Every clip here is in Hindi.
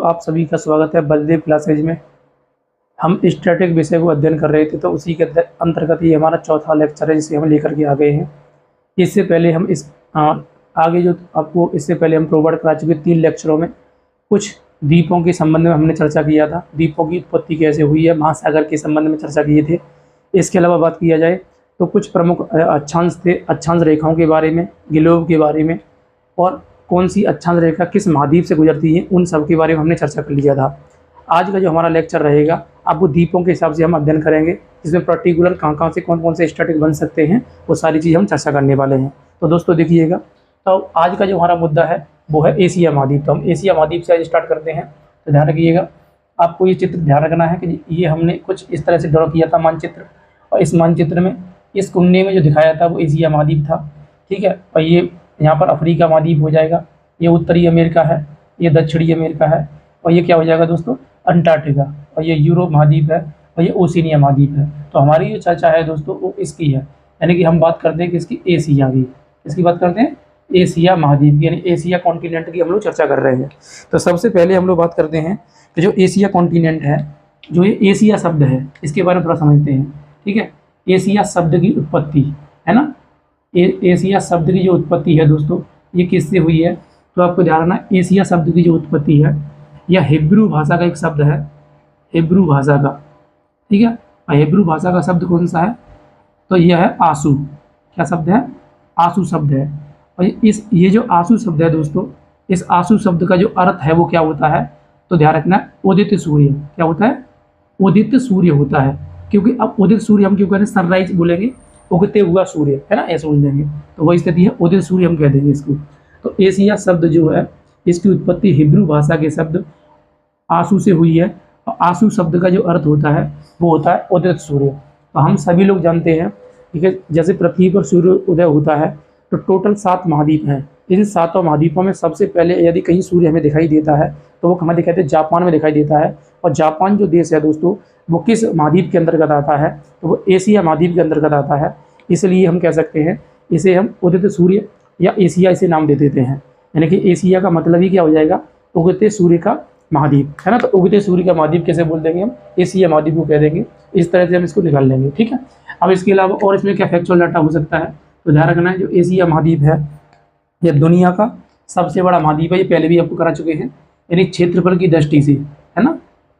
आप सभी का स्वागत है बलदेव क्लासेज में। हम स्टैटिक विषय को अध्ययन कर रहे थे, तो उसी के अंतर्गत ये हमारा चौथा लेक्चर है जिसे हम लेकर के आ गए हैं। इससे पहले हम आगे जो आपको इससे पहले हम प्रोवाइड करा चुके 3 लेक्चरों में कुछ द्वीपों के संबंध में हमने चर्चा किया था। द्वीपों की उत्पत्ति कैसे हुई है, महासागर के संबंध में चर्चा किए थे। इसके अलावा बात किया जाए तो कुछ प्रमुख अक्षांश थे, अक्षांश रेखाओं के बारे में, ग्लोब के बारे में, और कौन सी अक्षांश रेखा किस महाद्वीप से गुजरती है, उन सब के बारे में हमने चर्चा कर लिया था। आज का जो हमारा लेक्चर रहेगा आपको द्वीपों के हिसाब से हम अध्ययन करेंगे, जिसमें पर्टिकुलर कहाँ से कौन से स्टैटिक बन सकते हैं, वो सारी चीज़ हम चर्चा करने वाले हैं। तो दोस्तों देखिएगा, तो आज का जो हमारा मुद्दा है वो है एशिया महाद्वीप। तो हम एशिया महाद्वीप से आज स्टार्ट करते हैं। तो ध्यान रखिएगा, आपको ये चित्र ध्यान रखना है कि ये हमने कुछ इस तरह से ड्रॉ किया था मानचित्र, और इस मानचित्र में इस कुंडे में जो दिखाया था वो एशिया महाद्वीप था, ठीक है। और ये यहाँ पर अफ्रीका महाद्वीप हो जाएगा, ये उत्तरी अमेरिका है, ये दक्षिणी अमेरिका है, और ये क्या हो जाएगा दोस्तों, अंटार्कटिका, और ये यूरोप महाद्वीप है, और ये ओशिनिया महाद्वीप है। तो हमारी जो चर्चा है दोस्तों वो इसकी है, यानी कि हम बात करते हैं कि इसकी एशिया की, इसकी बात करते हैं एशिया महाद्वीप की, यानी एशिया कॉन्टिनेंट की हम लोग चर्चा कर रहे हैं। तो सबसे पहले हम लोग बात करते हैं कि जो एशिया कॉन्टिनेंट है, जो ये एशिया शब्द है, इसके बारे में थोड़ा समझते हैं, ठीक है। एशिया शब्द की उत्पत्ति है ना, एशिया शब्द की जो उत्पत्ति है दोस्तों, ये किससे हुई है, तो आपको ध्यान रखना, एशिया शब्द की जो उत्पत्ति है यह हिब्रू भाषा का एक शब्द है, हिब्रू भाषा का, ठीक है। और हिब्रू भाषा का शब्द कौन सा है, तो यह है आंसू। क्या शब्द है, आंसू शब्द है। और ये जो आंसू शब्द है दोस्तों, इस आंसू शब्द का जो अर्थ है वो क्या होता है, तो ध्यान रखना, उदित सूर्य। क्या होता है, उदित सूर्य होता है। क्योंकि अब उदित सूर्य हम क्यों कह रहे हैं, सनराइज बोलेंगे, उगते हुआ सूर्य, है ना, ऐसे बोल देंगे, तो वही स्थिति है, उदित सूर्य हम कह देंगे इसको। तो एशिया शब्द जो है इसकी उत्पत्ति हिब्रू भाषा के शब्द आंसू से हुई है, और आंसू शब्द का जो अर्थ होता है वो होता है उदित सूर्य। तो हम सभी लोग जानते हैं, ठीक है, जैसे पृथ्वी पर सूर्य उदय होता है तो टोटल 7 महाद्वीप हैं। इन 7 महाद्वीपों में सबसे पहले यदि कहीं सूर्य हमें दिखाई देता है तो वो कहाँ दिखाई देता है, जापान में दिखाई देता है। और जापान जो देश है दोस्तों वो किस महाद्वीप के अंतर्गत आता है, तो वो एशिया महाद्वीप के अंतर्गत आता है। इसलिए हम कह सकते हैं इसे हम उदित सूर्य या एशिया इसे नाम दे देते हैं। यानी कि एशिया का मतलब ही क्या हो जाएगा, उगते सूर्य का महाद्वीप, है ना। तो उगते सूर्य का महाद्वीप कैसे बोल देंगे, हम एशिया महाद्वीप को कह देंगे। इस तरह से हम इसको निकाल लेंगे, ठीक है। अब इसके अलावा और इसमें क्या फैक्चुअल डाटा हो सकता है, तो ध्यान रखना है, जो एशिया महाद्वीप है यह दुनिया का सबसे बड़ा महाद्वीप है। ये पहले भी आपको करा चुके हैं, यानी क्षेत्रफल की दृष्टि से, है ना,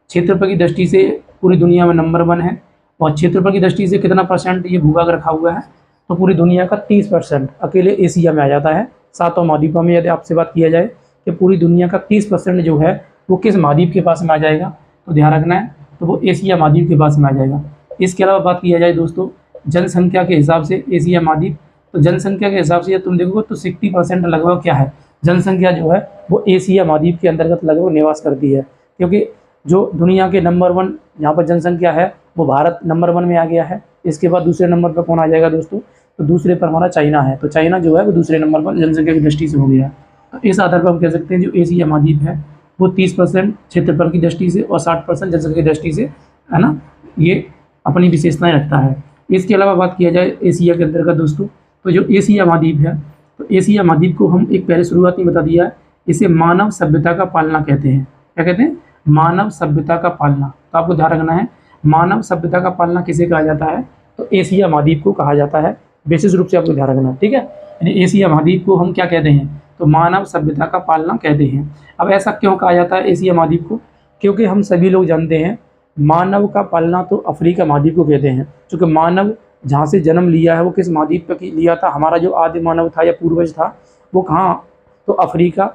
क्षेत्रफल की दृष्टि से पूरी दुनिया में नंबर 1 है। और क्षेत्रफल की दृष्टि से कितना % ये भूभाग रखा हुआ है, तो पूरी दुनिया का 30% अकेले एशिया में आ जाता है। 7 महाद्वीपों में यदि आपसे बात किया जाए कि पूरी दुनिया का 30% जो है वो किस महाद्वीप के पास में आ जाएगा, तो ध्यान रखना है, तो वो एशिया महाद्वीप के पास में आ जाएगा। इसके अलावा बात किया जाए दोस्तों जनसंख्या के हिसाब से एशिया महाद्वीप, तो जनसंख्या के हिसाब से तुम देखोगे तो 60% लगभग क्या है, जनसंख्या जो है वो एशिया महाद्वीप के अंतर्गत लगभग निवास करती है। क्योंकि जो दुनिया के नंबर 1 यहाँ पर जनसंख्या है वो भारत नंबर 1 में आ गया है। इसके बाद दूसरे नंबर पर कौन आ जाएगा दोस्तों, तो दूसरे पर हमारा चाइना है। तो चाइना जो है वो दूसरे नंबर पर जनसंख्या की दृष्टि से हो गया। तो इस आधार पर हम कह सकते हैं जो एशिया महाद्वीप है वो 30% क्षेत्रफल की दृष्टि से और 60% जनसंख्या की दृष्टि से, है ना, ये अपनी विशेषताएं रखता है। इसके अलावा बात किया जाए एशिया के अंतर्गत दोस्तों, तो जो एशिया महाद्वीप है, तो एशिया महाद्वीप को हम एक पहले शुरुआत में बता दिया है, इसे मानव सभ्यता का पालना कहते हैं। क्या कहते हैं, मानव सभ्यता का पालना। तो आपको ध्यान रखना है, मानव सभ्यता का पालना किसे कहा जाता है, तो एशिया महाद्वीप को कहा जाता है। विशेष रूप से आपको ध्यान रखना है, ठीक है। यानी एशिया महाद्वीप को हम क्या कहते हैं, तो मानव सभ्यता का पालना कहते हैं। अब ऐसा क्यों कहा जाता है एशिया महाद्वीप को, क्योंकि हम सभी लोग जानते हैं मानव का पालना तो अफ्रीका महाद्वीप को कहते हैं। क्योंकि मानव जहाँ से जन्म लिया है वो किस महाद्वीप पर लिया था, हमारा जो आदि मानव था या पूर्वज था वो कहाँ, तो अफ्रीका,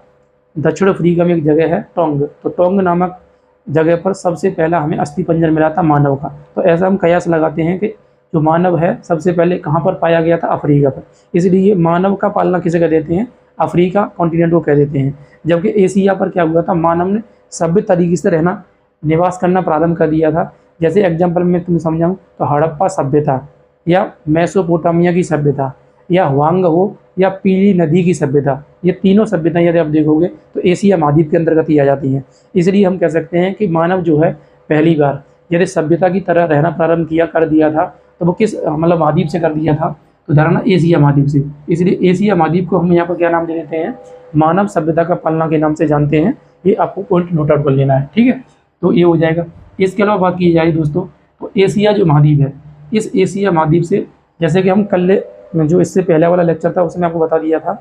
दक्षिण अफ्रीका में एक जगह है टोंग, तो टोंग नामक जगह पर सबसे पहला हमें अस्थिपंजर मिला था मानव का। तो ऐसा हम कयास लगाते हैं कि जो मानव है सबसे पहले कहाँ पर पाया गया था, अफ्रीका पर। इसलिए मानव का पालना किसे कह देते हैं, अफ्रीका कॉन्टिनेंट को कह देते हैं। जबकि एशिया पर क्या हुआ था, मानव ने सभ्य तरीके से रहना, निवास करना प्रारंभ कर दिया था। जैसे एग्जाम्पल में तुम्हें समझाऊँ तो हड़प्पा सभ्यता या मेसोपोटामिया की सभ्यता या हुआंग हो या पीली नदी की सभ्यता, ये तीनों सभ्यताएं यदि आप देखोगे तो एशिया महाद्वीप के अंतर्गत ही आ जाती हैं। इसलिए हम कह सकते हैं कि मानव जो है पहली बार यदि सभ्यता की तरह रहना प्रारंभ कर दिया था तो वो किस मतलब महाद्वीप से कर दिया था, तो धारणा एशिया महाद्वीप से। इसलिए एशिया महाद्वीप को हम यहाँ पर क्या नाम दे देते हैं, मानव सभ्यता का पालना के नाम से जानते हैं। ये आपको पॉइंट नोट आउट कर लेना है, ठीक है। तो ये हो जाएगा। इसके अलावा बात की जाए दोस्तों, तो एशिया जो महाद्वीप है, इस एशिया महाद्वीप से, जैसे कि हम कल जो इससे पहले वाला लेक्चर था उसमें आपको बता दिया था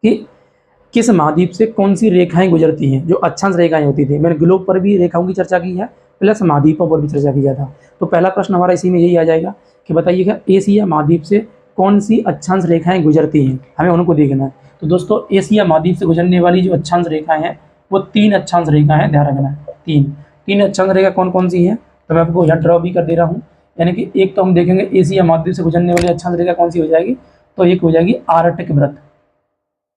कि किस महाद्वीप से कौन सी रेखाएं गुजरती हैं, जो अक्षांश रेखाएं होती थी। मैंने ग्लोब पर भी रेखाओं की चर्चा की है, प्लस महाद्वीपों पर भी चर्चा किया था। तो पहला प्रश्न हमारा इसी में यही आ जाएगा कि बताइएगा एशिया महाद्वीप से कौन सी अक्षांश रेखाएं गुजरती हैं, हमें उनको देखना है। तो दोस्तों एशिया महाद्वीप से गुजरने वाली जो अक्षांश रेखाएं हैं वो 3 अक्षांश रेखा हैं, ध्यान रखना है। तीन अक्षांश रेखा कौन कौन सी हैं, तो मैं आपको यहाँ ड्रॉ भी कर दे रहा हूँ। यानी कि एक तो हम देखेंगे एशिया महाद्वीप से गुजरने वाली अक्षांश रेखा कौन सी हो जाएगी, तो एक हो जाएगी आर्कटिक वृत्त।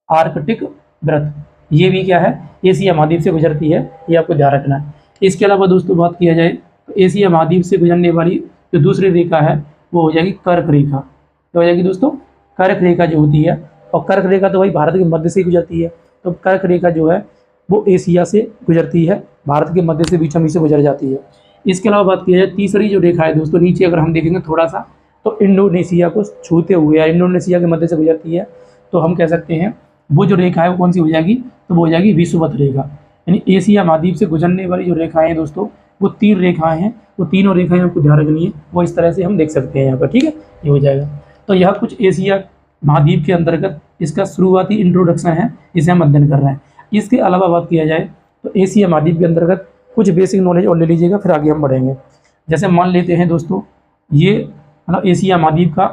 आर्कटिक वृत्त ये भी क्या है, एशिया महाद्वीप से गुजरती है, ये आपको ध्यान रखना है। इसके अलावा दोस्तों बात किया जाए तो एशिया महाद्वीप से गुजरने वाली जो दूसरी रेखा है वो हो जाएगी कर्क रेखा। क्या हो जाएगी दोस्तों, कर्क रेखा जो होती है, और कर्क रेखा तो भाई भारत के मध्य से गुजरती है। तो कर्क रेखा जो है वो एशिया से गुजरती है, भारत के मध्य से बीचों बीच से गुजर जाती है। इसके अलावा बात की जाए तीसरी जो रेखा है दोस्तों, नीचे अगर हम देखेंगे थोड़ा सा, तो इंडोनेशिया को छूते हुए या इंडोनेशिया के मध्य से गुजरती है। तो हम कह सकते हैं वो जो रेखा है वो कौन सी हो जाएगी, तो वो हो जाएगी विषुवत रेखा। यानी एशिया महाद्वीप से गुजरने वाली जो रेखाएं हैं दोस्तों, वो 3 रेखाएं हैं। वो तीनों रेखाएं आपको ध्यान रखनी है, वो इस तरह से हम देख सकते हैं यहाँ पर, ठीक है, ये हो जाएगा। तो यह कुछ एशिया महाद्वीप के अंतर्गत इसका शुरुआती इंट्रोडक्शन है, इसे हम अध्ययन कर रहे हैं। इसके अलावा बात किया जाए तो एशिया महाद्वीप के अंतर्गत कुछ बेसिक नॉलेज और ले लीजिएगा, फिर आगे हम बढ़ेंगे। जैसे मान लेते हैं दोस्तों, ये मतलब एशिया महाद्वीप का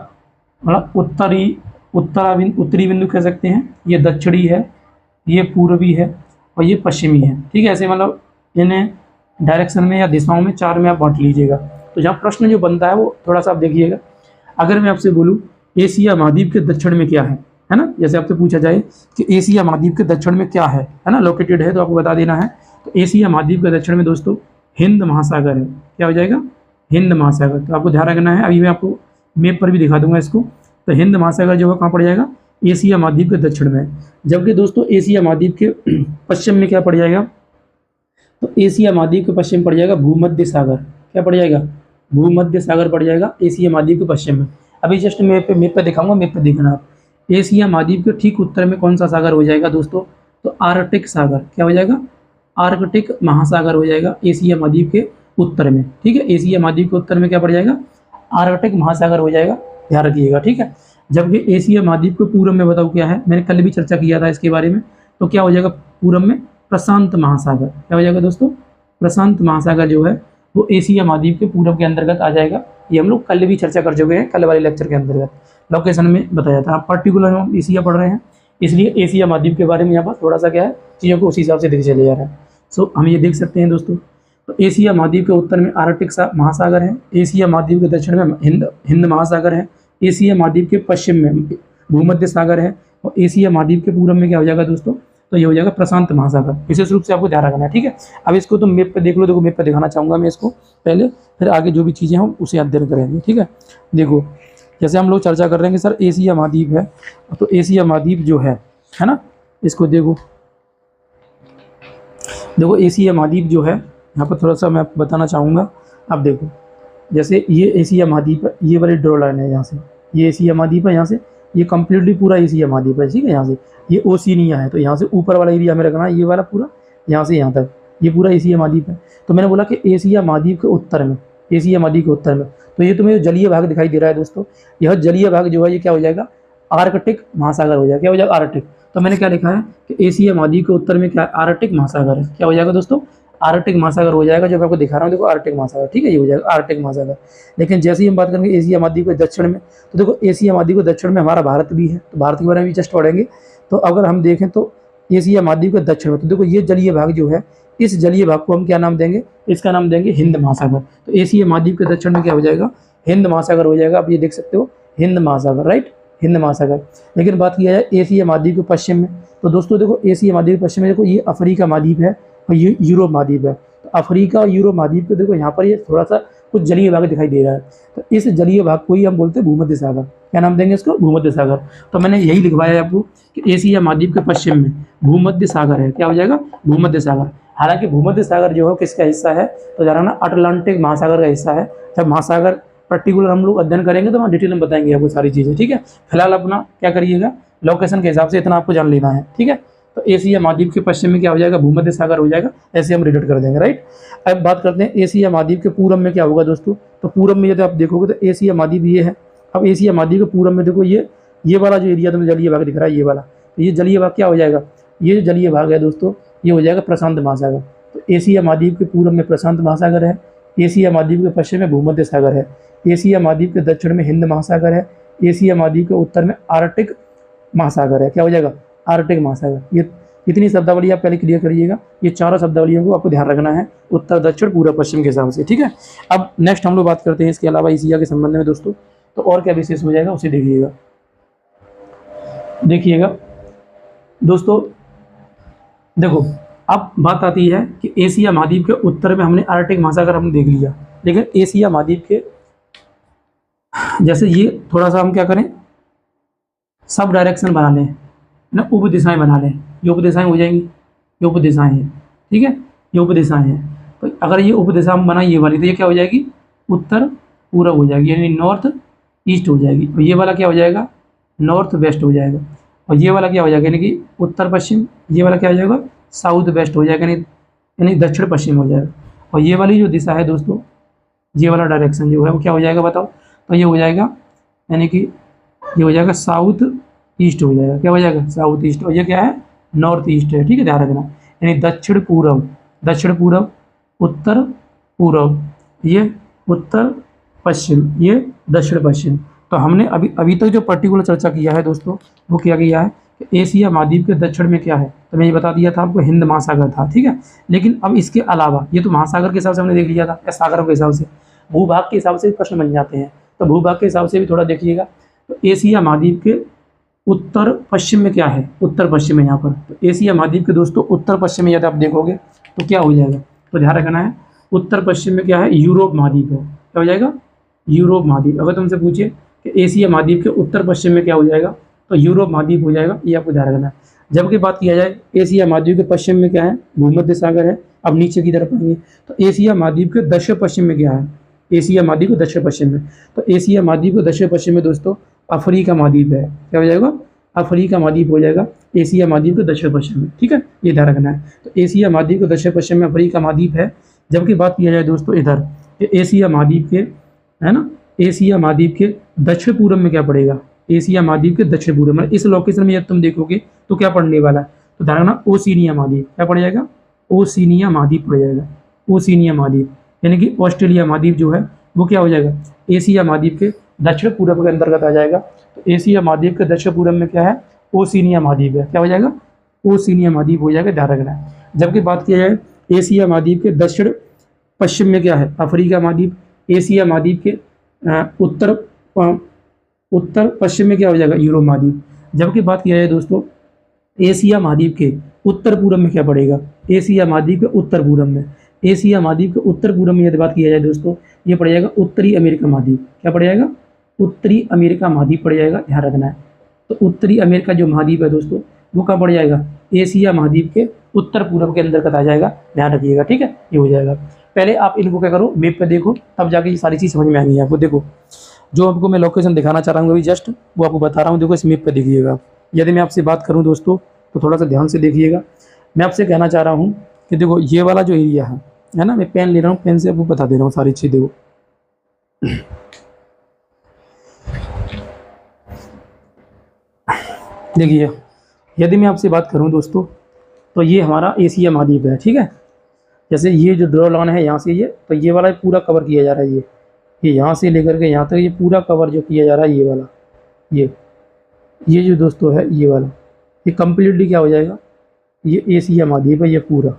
मतलब उत्तरी बिंदु कह सकते हैं, ये दक्षिणी है, ये पूर्वी है और ये पश्चिमी है, ठीक है। ऐसे मतलब इन्हें डायरेक्शन में या दिशाओं में 4 में आप बांट लीजिएगा। तो जहाँ प्रश्न जो बनता है वो थोड़ा सा आप देखिएगा। अगर मैं आपसे बोलूँ एशिया महाद्वीप के दक्षिण में क्या है ना, जैसे आपसे पूछा जाए कि एशिया महाद्वीप के दक्षिण में क्या है ना, लोकेटेड है, तो आपको बता देना है। तो एशिया महाद्वीप के दक्षिण में दोस्तों हिंद महासागर है। क्या हो जाएगा, हिंद महासागर। तो आपको ध्यान रखना है, अभी मैं आपको मैप पर भी दिखा दूंगा इसको। तो हिंद महासागर जो है कहाँ पड़ जाएगा, एशिया महाद्वीप के दक्षिण में। जबकि दोस्तों एशिया महाद्वीप के पश्चिम में क्या पड़ जाएगा, तो एशिया महाद्वीप के पश्चिम पड़ जाएगा भूमध्य सागर। क्या पड़ जाएगा, भूमध्य सागर पड़ जाएगा एशिया महाद्वीप के पश्चिम में। अभी जस्ट मैप पे दिखाऊंगा, मैप पे देखना आप। एशिया महाद्वीप के ठीक उत्तर में कौन सा सागर हो जाएगा दोस्तों, तो आर्कटिक सागर। क्या हो जाएगा, आर्कटिक महासागर हो जाएगा एशिया महाद्वीप के उत्तर में, ठीक है। एशिया महाद्वीप के उत्तर में क्या पड़ जाएगा, आर्कटिक महासागर हो जाएगा, ध्यान रखिएगा, ठीक है। जबकि एशिया महाद्वीप के पूर्व में बताओ क्या है, मैंने कल भी चर्चा किया था इसके बारे में। तो क्या हो जाएगा पूर्व में, प्रशांत महासागर। क्या हो जाएगा दोस्तों, प्रशांत महासागर जो है वो एशिया महाद्वीप के पूर्व के अंतर्गत आ जाएगा। ये हम लोग कल भी चर्चा कर चुके हैं, कल वाले लेक्चर के अंतर्गत लोकेशन में बताया था। आप पर्टिकुलर हम एशिया पढ़ रहे हैं, इसलिए एशिया महाद्वीप के बारे में यहाँ पर थोड़ा सा क्या है, चीज़ों को उस हिसाब से देखे चले जा रहे हैं। सो हम ये देख सकते हैं दोस्तों, तो एशिया महाद्वीप के उत्तर में आर्कटिक महासागर है, एशिया महाद्वीप के दक्षिण में हिंद महासागर है, एशिया महाद्वीप के पश्चिम में भूमध्य सागर है, और एशिया महाद्वीप के पूर्व में क्या हो जाएगा दोस्तों, तो ये हो जाएगा प्रशांत महासागर। विशेष रूप से आपको ध्यान रखना है, ठीक है। अब इसको तो मैप पे देख लो, देखो मैप पे दिखाना चाहूँगा मैं इसको पहले, फिर आगे जो भी चीज़ें हैं उसे अध्ययन करेंगे, ठीक है। देखो जैसे हम लोग चर्चा कर रहे हैं कि सर एशिया महाद्वीप है, तो एशिया महाद्वीप जो है ना, इसको देखो एशिया महाद्वीप जो है, यहाँ पर थोड़ा सा मैं आपको बताना चाहूँगा। अब देखो जैसे ये एशिया महाद्वीप है, ये वाली ड्रॉ लाइन है, यहाँ से ये एशिया महाद्वीप है, यहाँ से ये कम्प्लीटली पूरा एशिया महाद्वीप है, ठीक है। यहाँ से ये ओशिनिया है, तो यहाँ से ऊपर वाला एरिया में रखना है, ये वाला पूरा यहाँ से यहाँ तक ये पूरा एशिया महाद्वीप है। तो मैंने बोला कि एशिया महाद्वीप के उत्तर में, एशिया महाद्वीप के उत्तर में, तो ये तुम्हें जलीय भाग दिखाई दे रहा है दोस्तों, यह जलीय भाग जो है ये क्या हो जाएगा, आर्कटिक महासागर हो जाएगा। क्या हो जाएगा, आर्कटिक। तो मैंने क्या लिखा है कि एशिया महाद्वीप के उत्तर में क्या आर्कटिक महासागर है। क्या हो जाएगा दोस्तों, आर्कटिक महासागर हो जाएगा, जो मैं आपको दिखा रहा हूँ, देखो आर्कटिक महासागर, ठीक है, ये हो जाएगा आर्कटिक महासागर। लेकिन जैसे ही हम बात करेंगे एशिया महाद्वीप के दक्षिण में, तो देखो एशिया महाद्वीप के दक्षिण में हमारा भारत भी है, तो भारत के बारे में भी जस्ट पढ़ेंगे। तो अगर हम देखें तो एशिया महाद्वीप के दक्षिण में, तो देखो ये जलीय भाग जो है, इस जलीय भाग को हम क्या नाम देंगे, इसका नाम देंगे हिंद महासागर। तो एशिया महाद्वीप के दक्षिण में क्या हो जाएगा, हिंद महासागर हो जाएगा। आप ये देख सकते हो हिंद महासागर, राइट, हिंद महासागर। लेकिन बात किया जाए एशिया महाद्वीप के पश्चिम में, तो दोस्तों देखो एशिया महाद्वीप के पश्चिम में देखो ये अफ्रीका महाद्वीप है और ये यूरोप महाद्वीप है। तो अफ्रीका और यूरोप महाद्वीप को देखो यहाँ पर ये थोड़ा सा कुछ जलीय भाग दिखाई दे रहा है, तो इस जलीय भाग को ही हम बोलते हैं भूमध्य सागर। क्या नाम देंगे इसको, भूमध्य सागर। तो मैंने यही लिखवाया है आपको कि एशिया महाद्वीप के पश्चिम में भूमध्य सागर है। क्या हो जाएगा, भूमध्य सागर। हालांकि भूमध्य सागर जो है किसका हिस्सा है, तो जाना ना अटलांटिक महासागर का हिस्सा है। जब महासागर पर्टिकुलर हम लोग अध्ययन करेंगे तो वहाँ डिटेल में बताएंगे आपको सारी चीज़ें, ठीक है। फिलहाल अपना क्या करिएगा, लोकेशन के हिसाब से इतना आपको जान लेना है, ठीक है। तो एशिया महाद्वीप के पश्चिम में क्या हो जाएगा, भूमध्य सागर हो जाएगा। ऐसे हम रिलेट कर देंगे, राइट। अब बात करते हैं एशिया महाद्वीप के पूरब में क्या होगा दोस्तों। तो पूरब में यदि आप देखोगे तो एशिया महाद्वीप ये है। अब एशिया महाद्वीप के पूरब में देखो ये वाला जो एरिया तुम्हें जलीय भाग दिख रहा है, ये वाला, तो ये जलीय भाग क्या हो जाएगा, ये जो जलीय भाग है दोस्तों ये हो जाएगा प्रशांत महासागर। तो एशिया महाद्वीप के पूरब में प्रशांत महासागर है, एशिया महाद्वीप के पश्चिम में भूमध्य सागर है, एशिया महाद्वीप के दक्षिण में हिंद महासागर है, एशिया महाद्वीप के उत्तर में आर्कटिक महासागर है। क्या हो जाएगा, आर्कटिक महासागर। ये इतनी शब्दावली आप पहले क्लियर करिएगा, ये चारों शब्दावलियों को आपको ध्यान रखना है उत्तर दक्षिण पूर्व पश्चिम के हिसाब से, ठीक है। अब नेक्स्ट हम लोग बात करते हैं इसके अलावा एशिया के संबंध में दोस्तों, तो और क्या विशेष हो जाएगा उसे देखिएगा दोस्तों। देखो अब बात आती है कि एशिया महाद्वीप के उत्तर में हमने आर्कटिक महासागर हमने देख लिया, लेकिन एशिया महाद्वीप के जैसे ये थोड़ा सा हम क्या करें, सब डायरेक्शन बना लें ना, उप दिशाएं बना लें। ये उप दिशाएं हो जाएंगी, ये उप दिशाएं हैं, ठीक है, ये उप दिशाएं हैं। तो अगर ये उप दिशा हम बनाए ये वाली, तो ये क्या हो जाएगी, उत्तर पूरब हो जाएगी, यानी नॉर्थ ईस्ट हो जाएगी। और ये वाला क्या हो जाएगा, नॉर्थ वेस्ट हो जाएगा। और ये वाला क्या हो जाएगा, यानी कि उत्तर पश्चिम। ये वाला क्या हो जाएगा, साउथ वेस्ट हो जाएगा, यानी दक्षिण पश्चिम हो जाएगा। और ये वाली जो दिशा है दोस्तों, ये वाला डायरेक्शन जो है वो क्या हो जाएगा बताओ, तो ये हो जाएगा, यानी कि ये हो जाएगा साउथ ईस्ट हो जाएगा। क्या हो जाएगा, साउथ ईस्ट। और ये क्या है, नॉर्थ ईस्ट है, ठीक है, ध्यान रखना। यानी दक्षिण पूर्व, दक्षिण पूर्व, उत्तर पूर्व, ये उत्तर पश्चिम, ये दक्षिण पश्चिम। तो हमने अभी तक जो पर्टिकुलर चर्चा किया है दोस्तों, वो क्या किया है कि एशिया महाद्वीप के दक्षिण में क्या है, तो मैं ये बता दिया था आपको, हिंद महासागर था, ठीक है। लेकिन अब इसके अलावा, ये तो महासागर के हिसाब से हमने देख लिया था, या सागरों के हिसाब से, भूभाग के हिसाब से प्रश्न बन जाते हैं, तो भूभाग के हिसाब से भी थोड़ा देखिएगा। तो एशिया महाद्वीप के उत्तर पश्चिम में क्या है, उत्तर पश्चिम में यहाँ पर, तो एशिया महाद्वीप के दोस्तों उत्तर पश्चिम में यदि आप देखोगे तो क्या हो जाएगा, तो ध्यान रखना है, उत्तर पश्चिम में क्या है, यूरोप महाद्वीप है। क्या हो जाएगा, यूरोप महाद्वीप। अगर तुमसे पूछे कि एशिया महाद्वीप के उत्तर पश्चिम में क्या हो जाएगा, तो यूरोप महाद्वीप हो जाएगा, ये आपको ध्यान रखना है। जबकि बात किया जाए एशिया महाद्वीप के पश्चिम में क्या है, भूमध्य सागर है। अब नीचे की तरफ आएंगे तो एशिया महाद्वीप के दक्षिण पश्चिम में क्या है, एशिया महाद्वीप के दक्षिण पश्चिम में, तो एशिया महाद्वीप के दक्षिण पश्चिम में दोस्तों अफ्रीका महाद्वीप है। क्या हो जाएगा, अफ्रीका महाद्वीप हो जाएगा एशिया महाद्वीप के दक्षिण पश्चिम में, ठीक है, ये ध्यान रखना है। तो एशिया महाद्वीप के दक्षिण पश्चिम में अफ्रीका महाद्वीप है। जबकि बात किया जाए दोस्तों इधर एशिया महाद्वीप के, है ना, एशिया महाद्वीप के दक्षिण पूर्व में क्या पड़ेगा, एशिया महाद्वीप के दक्षिण पूर्व में, इस लोकेशन में जब तुम देखोगे तो क्या पढ़ने वाला है, तो ध्यान रखना, ओशिनिया महाद्वीप। क्या पड़ जाएगा, ओशिनिया महाद्वीप पड़ जाएगा, ओशिनिया महाद्वीप, यानी कि ऑस्ट्रेलिया महाद्वीप जो है वो क्या हो जाएगा, एशिया महाद्वीप के दक्षिण पूर्व के अंतर्गत आ जाएगा। तो एशिया महाद्वीप के दक्षिण पूर्व में क्या है, ओशिनिया महाद्वीप है। क्या हो जाएगा, ओशिनिया महाद्वीप हो जाएगा, ध्यान रखना है। जबकि बात किया जाए एशिया महाद्वीप के दक्षिण पश्चिम में क्या है, अफ्रीका महाद्वीप। एशिया महाद्वीप के उत्तर पश्चिम में क्या हो जाएगा, यूरोप महाद्वीप। जबकि बात किया जाए दोस्तों एशिया महाद्वीप के उत्तर पूर्व में क्या पड़ेगा, एशिया महाद्वीप के उत्तर पूर्व में, एशिया महाद्वीप के उत्तर पूर्व में यदि बात किया जाए दोस्तों, ये पड़ जाएगा उत्तरी अमेरिका महाद्वीप। क्या पड़ जाएगा, उत्तरी अमेरिका महाद्वीप पड़ जाएगा, ध्यान रखना है। तो उत्तरी अमेरिका जो महाद्वीप है दोस्तों वो कहाँ पड़ जाएगा, एशिया महाद्वीप के उत्तर पूर्व के अंतर्गत आ जाएगा, ध्यान रखिएगा, ठीक है, ये हो जाएगा। पहले आप इनको क्या करो, मैप पे देखो, तब जाके ये सारी चीज़ समझ में आएंगी आपको। देखो जो आपको मैं लोकेशन दिखाना चाह रहा हूँ अभी जस्ट वो आपको बता रहा हूँ, देखो इस मैप पे देखिएगा। यदि मैं आपसे बात करूँ दोस्तों तो थोड़ा सा ध्यान से देखिएगा। मैं आपसे कहना चाह रहा हूँ कि देखो ये वाला जो एरिया है ना, मैं पेन ले रहा हूँ, पेन से आपको बता दे रहा हूँ सारी चीज़। देखो देखिए यदि मैं आपसे बात करूं दोस्तों तो ये हमारा एशिया महाद्वीप है, ठीक है। जैसे ये जो ड्रॉ लाइन है यहाँ से ये, तो ये वाला पूरा कवर किया जा रहा है, ये यहाँ से लेकर के यहाँ तक ये पूरा कवर जो किया जा रहा है, ये वाला ये जो दोस्तों है ये वाला, ये कम्प्लीटली क्या हो जाएगा, ये एशिया महाद्वीप है, ये पूरा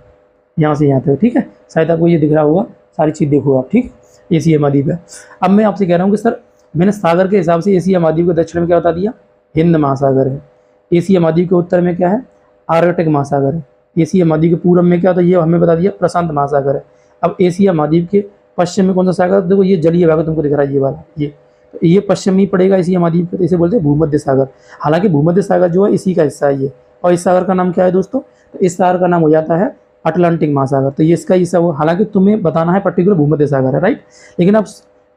यहाँ से यहाँ तक, ठीक है। शायद आपको ये दिख रहा होगा, सारी चीज़ देखो आप, ठीक, एशिया महाद्वीप है। अब मैं आपसे कह रहा हूँ कि सर मैंने सागर के हिसाब से एशिया महाद्वीप के दक्षिण में क्या बता दिया, हिंद महासागर है। एशिया महाद्वीप के उत्तर में क्या है, आर्कटिक महासागर है। एशिया महाद्वीप के पूर्व में क्या होता है, ये हमें बता दिया प्रशांत महासागर है। अब एशिया महाद्वीप के पश्चिम में कौन सा सागर, देखो ये जलीय भाग तुमको दिख रहा है, ये वाला, ये पश्चिम में पड़ेगा एशिया महाद्वीप के, तो इसे बोलते हैं भूमध्य सागर। हालांकि भूमध्य सागर जो है इसी का हिस्सा है ये, और इस सागर का नाम क्या है दोस्तों, तो इस सागर का नाम हो जाता है अटलांटिक महासागर। तो ये इसका हिस्सा, हालांकि तुम्हें बताना है पर्टिकुलर भूमध्य सागर है, राइट। लेकिन अब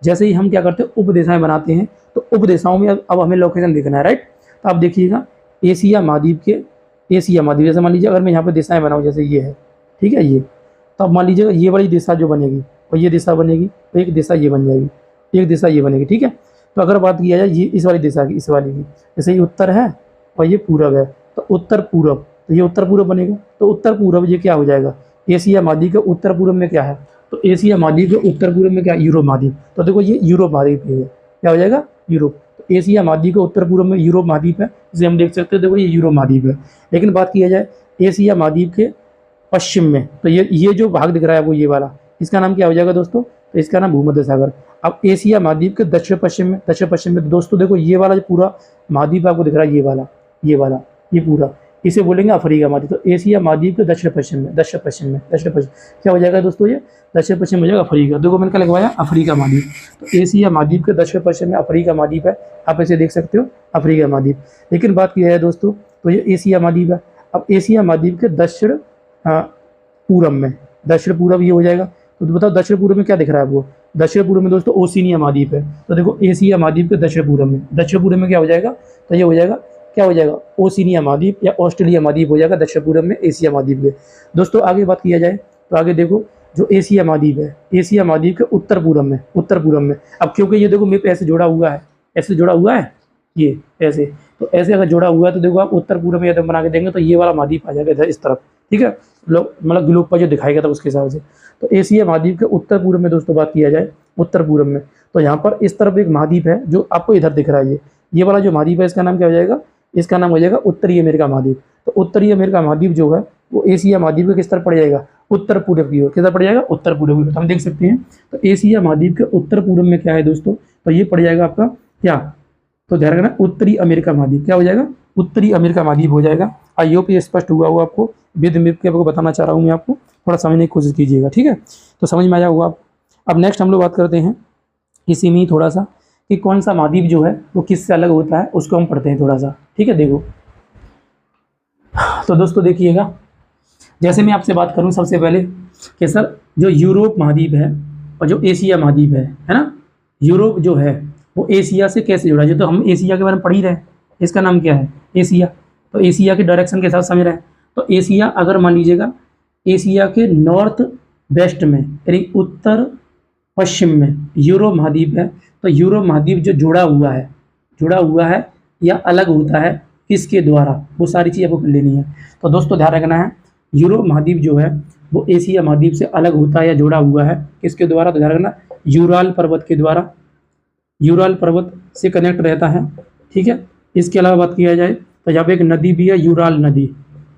जैसे ही हम क्या करते हैं उपदेशाएं बनाते हैं, तो उपदेशाओं में अब हमें लोकेशन देखना है, राइट। तो आप देखिएगा एशिया महाद्वीप के एशिया महाद्वीप। जैसे मान लीजिए अगर मैं यहाँ पे दिशाएं बनाऊँ, जैसे ये है, ठीक है, ये, तो अब मान लीजिएगा ये वाली दिशा जो बनेगी और ये दिशा बनेगी, तो एक दिशा ये बन जाएगी, एक दिशा ये बनेगी, ठीक है। तो अगर बात किया जाए ये इस वाली दिशा की, इस वाली की, जैसे ये उत्तर है और ये पूरब है, तो उत्तर पूरब, तो ये उत्तर पूरब बनेगा। तो उत्तर पूरब ये क्या हो जाएगा, एशिया महाद्वीप के उत्तर पूरब में क्या है, तो एशिया महाद्वीप के उत्तर पूरब में क्या, यूरोप महाद्वीप। तो देखो ये यूरोप महाद्वीप है, क्या हो जाएगा, यूरोप। तो एशिया महाद्वीप के उत्तर पूर्व में यूरोप महाद्वीप है, जिसे हम देख सकते हैं, देखो ये यूरोप महाद्वीप है। लेकिन बात किया जाए एशिया महाद्वीप के पश्चिम में, तो ये जो भाग दिख रहा है वो ये वाला, इसका नाम क्या हो जाएगा दोस्तों, तो इसका नाम भूमध्य सागर। अब एशिया महाद्वीप के दक्षिण पश्चिम में, तो दोस्तों देखो ये वाला जो पूरा महाद्वीप आपको दिख रहा है, ये वाला, ये पूरा, इसे बोलेंगे अफ्रीका महाद्वीप। तो एशिया महाद्वीप के दक्षिण पश्चिम में क्या हो जाएगा दोस्तों, ये दक्षिण पश्चिम हो जाएगा अफ्रीका। देखो मैंने क्या लगवाया, अफ्रीका महाद्वीप। तो एशिया महाद्वीप के दक्षिण पश्चिम में अफ्रीका महाद्वीप है, आप इसे देख सकते हो, अफ्रीका महाद्वीप। लेकिन बात की जाए दोस्तों, तो ये एशिया महाद्वीप है। अब एशिया महाद्वीप के दक्षिण पूरब में, दक्षिण पूरब ये हो जाएगा। तो बताओ दक्षिण पूर्व में क्या दिख रहा है, वो दक्षिण पूर्व में दोस्तों ओशिनिया महाद्वीप है। तो देखो एशिया महाद्वीप के दक्षिण पूर्व में क्या हो जाएगा, तो ये हो जाएगा, क्या हो जाएगा, ओशिनिया महाद्वीप या ऑस्ट्रेलिया महाद्वीप हो जाएगा दक्षिण पूर्व में एशिया महाद्वीप के। दोस्तों आगे बात किया जाए तो आगे देखो जो एशिया महाद्वीप है, एशिया महाद्वीप के उत्तर पूर्व में, अब क्योंकि ये देखो मैप ऐसे जोड़ा हुआ है, ये ऐसे, तो ऐसे अगर जोड़ा हुआ है तो देखो आप उत्तर पूर्व में बना के देंगे तो ये वाला महाद्वीप आ जाएगा इधर इस तरफ, ठीक है, मतलब ग्लोब पर जो दिखाएगा था उसके हिसाब से। तो एशिया महाद्वीप के उत्तर पूर्व में दोस्तों बात किया जाए, उत्तर पूर्व में, तो यहाँ पर इस तरफ एक महाद्वीप है जो आपको इधर दिख रहा है, ये वाला जो महाद्वीप है इसका नाम क्या हो जाएगा, इसका नाम हो जाएगा उत्तरी अमेरिका महाद्वीप। तो उत्तरी अमेरिका महाद्वीप जो है वो एशिया महाद्वीप के किस तरफ पड़ जाएगा, उत्तर पूर्व की ओर, किस तरफ पड़ जाएगा, उत्तर पूर्व की ओर। हम देख सकते हैं तो एशिया महाद्वीप के उत्तर पूर्व में क्या है दोस्तों, तो ये पड़ जाएगा आपका क्या, तो ध्यान रखना उत्तरी अमेरिका महाद्वीप, क्या हो जाएगा, उत्तरी अमेरिका महाद्वीप हो जाएगा। आई होप ये स्पष्ट हुआ हो आपको, विद मैप के आपको बताना चाह रहा हूँ मैं, आपको थोड़ा समझने की कोशिश कीजिएगा, ठीक है, तो समझ में आया होगा आप। अब नेक्स्ट हम लोग बात करते हैं इसी में ही थोड़ा सा कि कौन सा महाद्वीप जो है वो किससे अलग होता है, उसको हम पढ़ते हैं थोड़ा सा, ठीक है। देखो तो दोस्तों देखिएगा, जैसे मैं आपसे बात करूं सबसे पहले कि सर जो यूरोप महाद्वीप है और जो एशिया महाद्वीप है ना, यूरोप जो है वो एशिया से कैसे जुड़ा है, तो हम एशिया के बारे में पढ़ ही रहे हैं, इसका नाम क्या है, एशिया। तो एशिया के डायरेक्शन के साथ समझ रहे हैं, तो एशिया अगर मान लीजिएगा एशिया के नॉर्थ वेस्ट में यानी उत्तर पश्चिम में यूरोप महाद्वीप है, तो यूरोप महाद्वीप जो जुड़ा हुआ है या अलग होता है किसके द्वारा, वो सारी चीज़ आपको कर लेनी है। तो दोस्तों ध्यान रखना है, यूरोप महाद्वीप जो है वो एशिया महाद्वीप से अलग होता है या जुड़ा हुआ है किसके द्वारा, तो ध्यान रखना यूराल पर्वत के द्वारा, यूराल पर्वत से कनेक्ट रहता है, ठीक है। इसके अलावा बात किया जाए तो यहाँ पे एक नदी भी है, यूराल नदी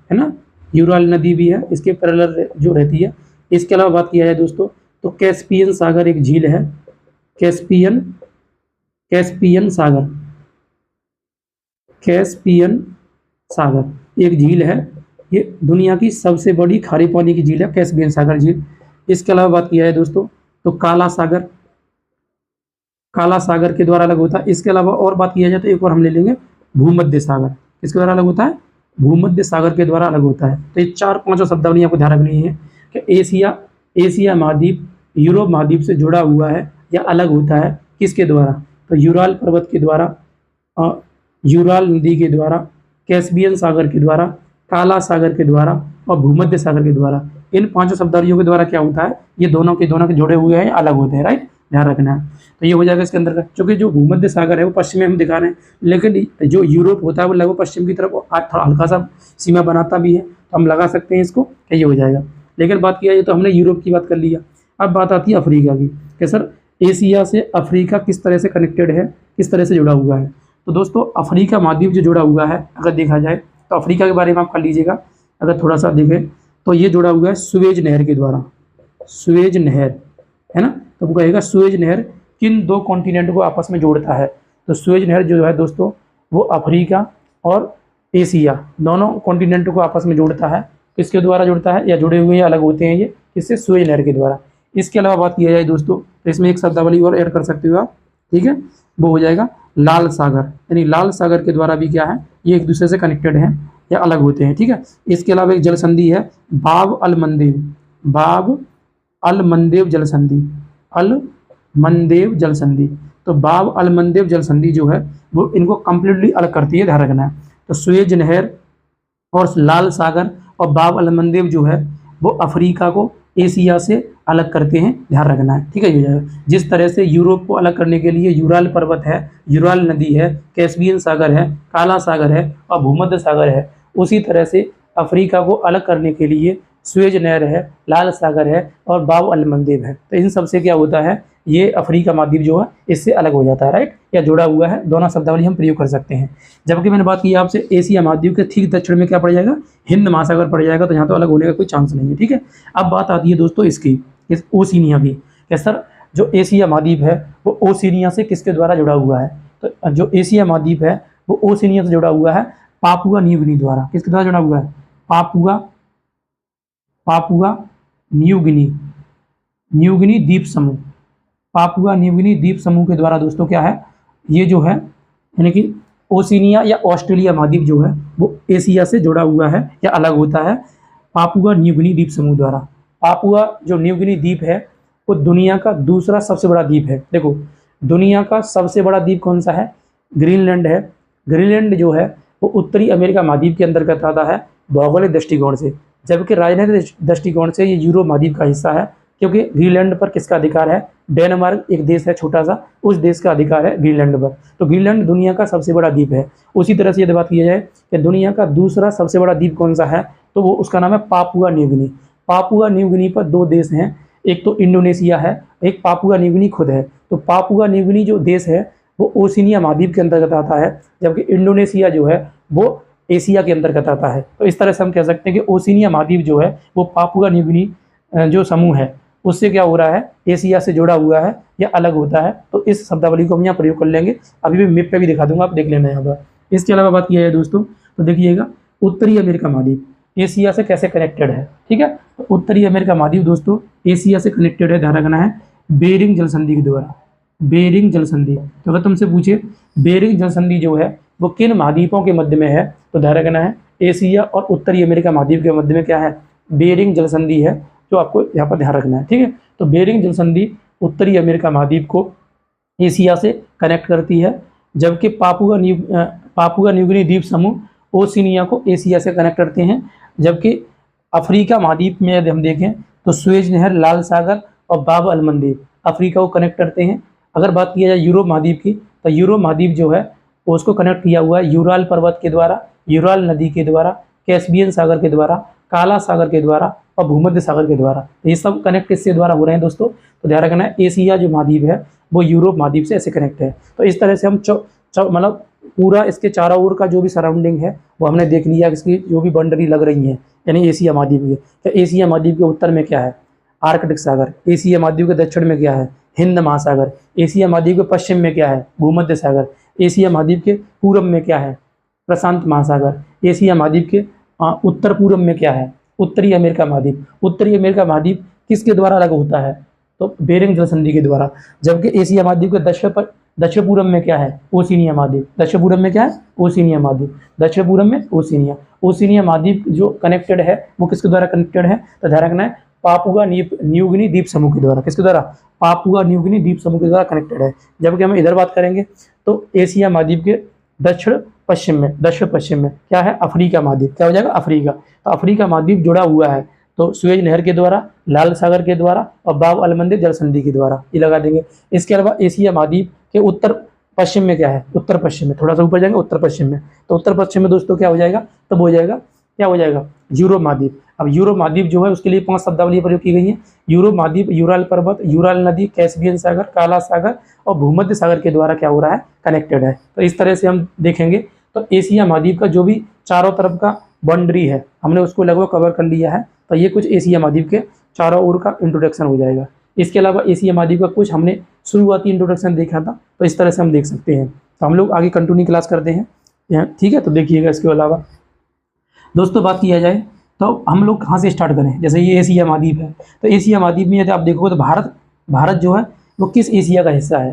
है ना, यूराल नदी भी है, इसके पैरेलल जो रहती है। इसके अलावा बात किया जाए दोस्तों तो कैस्पियन सागर एक झील है, कैस्पियन सागर एक झील है, ये दुनिया की सबसे बड़ी खारे पानी की झील है, कैस्पियन सागर झील। इसके अलावा बात किया जाए दोस्तों तो काला सागर के द्वारा अलग होता है। इसके अलावा और बात किया जाए तो एक और हम ले लेंगे भूमध्य सागर, किसके द्वारा अलग होता है, भूमध्य सागर के द्वारा अलग होता है। तो ये 4-5 शब्दावली आपको ध्यान रखनी है कि एशिया महाद्वीप यूरोप महाद्वीप से जुड़ा हुआ है या अलग होता है किसके द्वारा, तो यूराल पर्वत के द्वारा, यूराल नदी के द्वारा, कैस्पियन सागर के द्वारा, काला सागर के द्वारा और भूमध्य सागर के द्वारा। इन 5 शब्दावलियों के द्वारा क्या होता है, ये दोनों के जुड़े हुए हैं, अलग होते हैं, राइट, ध्यान रखना है। तो ये हो जाएगा इसके अंदर का, क्योंकि जो भूमध्य सागर है वो पश्चिम में हम दिखा रहे हैं, लेकिन जो यूरोप होता है वो लगभग पश्चिम की तरफ थोड़ा हल्का सा सीमा बनाता भी है, तो हम लगा सकते हैं इसको कि ये हो जाएगा। लेकिन बात किया जाए तो हमने यूरोप की बात कर लिया, अब बात आती है अफ्रीका की कि सर एशिया से अफ्रीका किस तरह से कनेक्टेड है, किस तरह से जुड़ा हुआ है। तो दोस्तों अफ्रीका महाद्वीप जो जुड़ा हुआ है अगर देखा जाए तो अफ्रीका के बारे में आप कर लीजिएगा, अगर थोड़ा सा देखें तो ये जुड़ा हुआ है सुएज नहर के द्वारा, सुएज नहर है ना, तो वो कहेगा सुएज नहर किन 2 कॉन्टिनेंट को आपस में जोड़ता है। तो सुएज नहर जो है दोस्तों वो अफ्रीका और एशिया दोनों कॉन्टिनेंट को आपस में जोड़ता है, किसके द्वारा जोड़ता है या जुड़े हुए या अलग होते हैं ये, किससे, सुएज नहर के द्वारा। इसके अलावा बात किया जाए दोस्तों तो इसमें एक शब्दावली और ऐड कर सकते हो आप, ठीक है, वो हो जाएगा लाल सागर, यानी लाल सागर के द्वारा भी क्या है ये एक दूसरे से कनेक्टेड हैं या अलग होते हैं, ठीक है। इसके अलावा एक जल संधि है बाब अल मंदेव जल संधि, तो बाब अल मंदेव जल संधि जो है वो इनको कंप्लीटली अलग करती है, ध्यान रखना है। तो सुएज नहर और लाल सागर और बाब अल मंदेब जो है वो अफ्रीका को एशिया से अलग करते हैं, ध्यान रखना है, ठीक है। ये जिस तरह से यूरोप को अलग करने के लिए यूराल पर्वत है, यूराल नदी है, कैस्पियन सागर है, काला सागर है और भूमध्य सागर है, उसी तरह से अफ्रीका को अलग करने के लिए स्वेज नहर है, लाल सागर है और बाब अल मंदेब है। तो इन सब से क्या होता है, ये अफ्रीका महाद्वीप जो है इससे अलग हो जाता है, राइट, या जुड़ा हुआ है। दोनों शब्दावली हम प्रयोग कर सकते हैं। जबकि मैंने बात की आपसे एशिया महाद्वीप के ठीक दक्षिण में क्या पड़ जाएगा, हिंद महासागर पड़ जाएगा, तो यहाँ तो अलग होने का कोई चांस नहीं है, ठीक है। अब बात आती है दोस्तों इसकी, इस ओशिनिया की, कि सर जो एशिया महाद्वीप है वो ओशिनिया से किसके द्वारा जुड़ा हुआ है। तो जो एशिया महाद्वीप है वो ओशिनिया से जुड़ा हुआ है पापुआ न्यू गिनी द्वारा। किसके द्वारा जुड़ा हुआ है, पापुआ न्यू गिनी द्वीप समूह, पापुआ न्यू गिनी द्वीप समूह के द्वारा दोस्तों क्या है, ये जो है यानी कि ओशिनिया या ऑस्ट्रेलिया महाद्वीप जो है वो एशिया से जुड़ा हुआ है या अलग होता है पापुआ न्यू गिनी द्वीप समूह द्वारा। पापुआ जो न्यू गिनी द्वीप है वो दुनिया का दूसरा सबसे बड़ा द्वीप है। देखो दुनिया का सबसे बड़ा द्वीप कौन सा है, ग्रीनलैंड है। ग्रीनलैंड जो है वो उत्तरी अमेरिका महाद्वीप के अंतर्गत आता है भौगोलिक दृष्टिकोण से, जबकि राजनीतिक दृष्टिकोण से ये यूरोप महाद्वीप का हिस्सा है, क्योंकि ग्रीनलैंड पर किसका अधिकार है, डेनमार्क एक देश है छोटा सा, उस देश का अधिकार है ग्रीनलैंड पर। तो ग्रीनलैंड दुनिया का सबसे बड़ा द्वीप है। उसी तरह से यदि बात की जाए कि दुनिया का दूसरा सबसे बड़ा द्वीप कौन सा है, तो वो उसका नाम है Papua New Guinea. Papua New Guinea पर दो देश हैं, एक तो इंडोनेशिया है, एक पापुआ न्यू गिनी खुद है। तो पापुआ न्यू गिनी जो देश है वो ओशिनिया महाद्वीप के अंतर्गत आता है, जबकि इंडोनेशिया जो है वो एशिया के अंतर्गत आता है। तो इस तरह से हम कह सकते हैं कि ओशिनिया महाद्वीप जो है वो पापुआ न्यू गिनी जो समूह है उससे क्या हो रहा है, एशिया से जुड़ा हुआ है या अलग होता है। तो इस शब्दावली को हम यहाँ प्रयोग कर लेंगे। अभी भी मैप पे भी दिखा दूंगा, आप देख लेना यहाँ पर। इसके अलावा बात किया जाए दोस्तों तो देखिएगा उत्तरी अमेरिका महाद्वीप एशिया से कैसे कनेक्टेड है, ठीक है। तो उत्तरी अमेरिका महाद्वीप दोस्तों एशिया से कनेक्टेड है, ध्यान रखना है बेरिंग जल संधि के द्वारा। बेरिंग जल संधि, तो अगर तुमसे पूछे बेरिंग जल संधि जो है वो किन महाद्वीपों के मध्य में है, तो ध्यान रखना है एशिया और उत्तरी अमेरिका महाद्वीप के मध्य में क्या है, बेरिंग जल संधि है, जो आपको यहाँ पर ध्यान रखना है, ठीक है। तो बेरिंग जल संधि उत्तरी अमेरिका महाद्वीप को एशिया से कनेक्ट करती है, जबकि पापुआ न्यू गिनी द्वीप समूह ओशिनिया को एशिया से कनेक्ट करते हैं। जबकि अफ्रीका महाद्वीप में यदि हम देखें तो स्वेज नहर, लाल सागर और बाब अल मंदेब अफ्रीका को कनेक्ट करते हैं। अगर बात किया जाए यूरोप महाद्वीप की, तो यूरोप महाद्वीप जो है उसको कनेक्ट किया हुआ है यूराल पर्वत के द्वारा, यूराल नदी के द्वारा, कैस्पियन सागर के द्वारा, काला सागर के द्वारा और भूमध्य सागर के द्वारा। तो ये सब कनेक्ट किससे द्वारा हो रहे हैं दोस्तों, तो ध्यान रखना है एशिया जो महाद्वीप है वो यूरोप महाद्वीप से ऐसे कनेक्ट है। तो इस तरह से हम मतलब पूरा इसके चारों ओर का जो भी सराउंडिंग है वो हमने देख लिया, इसकी जो भी बाउंड्री लग रही है यानी एशिया महाद्वीप के। तो एशिया महाद्वीप के उत्तर में क्या है, आर्कटिक सागर। एशिया महाद्वीप के दक्षिण में क्या है, हिंद महासागर। एशिया महाद्वीप के पश्चिम में क्या है, भूमध्य सागर। एशिया महाद्वीप के पूर्व में क्या है, प्रशांत महासागर। एशिया महाद्वीप के उत्तर पूर्व में क्या है, उत्तरी अमेरिका महाद्वीप। उत्तरी अमेरिका महाद्वीप किसके द्वारा अलग होता है, तो बेरिंग जल संधि के द्वारा। जबकि एशिया महाद्वीप के दक्षिण पूर्व में क्या है, ओशिनिया महाद्वीप। दक्षिण पूर्व में क्या है, ओशिनिया महाद्वीप। दक्षिण पूर्व में ओशिनिया महाद्वीप जो कनेक्टेड है वो किसके द्वारा कनेक्टेड है, तो ध्यान रखना है पापुआ न्यू गिनी द्वीप समूह के द्वारा। किसके द्वारा, पापुआ न्यू गिनी द्वीप समूह के द्वारा कनेक्टेड है। जबकि हम इधर बात करेंगे तो एशिया महाद्वीप के दक्षिण पश्चिम में क्या है, अफ्रीका महाद्वीप। क्या हो जाएगा, अफ्रीका। तो अफ्रीका महाद्वीप जुड़ा हुआ है तो स्वेज नहर के द्वारा, लाल सागर के द्वारा और बाब अल मंदेब जल संधि के द्वारा, ये लगा देंगे। इसके अलावा एशिया महाद्वीप के उत्तर पश्चिम में क्या है, उत्तर पश्चिम में, थोड़ा सा ऊपर जाएंगे उत्तर पश्चिम में, तो उत्तर पश्चिम में दोस्तों क्या हो जाएगा, तब हो जाएगा क्या हो जाएगा, यूरोप महाद्वीप। अब यूरोप महाद्वीप जो है उसके लिए 5 शब्दावली प्रयोग की गई है। यूरोप महाद्वीप यूराल पर्वत, यूराल नदी, कैस्पियन सागर, काला सागर और भूमध्य सागर के द्वारा क्या हो रहा है, कनेक्टेड है। तो इस तरह से हम देखेंगे तो एशिया महाद्वीप का जो भी चारों तरफ का बाउंड्री है हमने उसको लगभग कवर कर लिया है। तो ये कुछ एशिया महाद्वीप के चारों ओर का इंट्रोडक्शन हो जाएगा। इसके अलावा एशिया महाद्वीप का कुछ हमने शुरुआती इंट्रोडक्शन देखा था, तो इस तरह से हम देख सकते हैं। तो हम लोग आगे कंटिन्यू क्लास करते हैं, ठीक है। तो देखिएगा इसके अलावा दोस्तों बात किया जाए तो हम लोग कहाँ से स्टार्ट करें। जैसे ये एशिया महाद्वीप है, तो एशिया महाद्वीप में यदि आप देखोगे तो भारत जो है वो किस एशिया का हिस्सा है,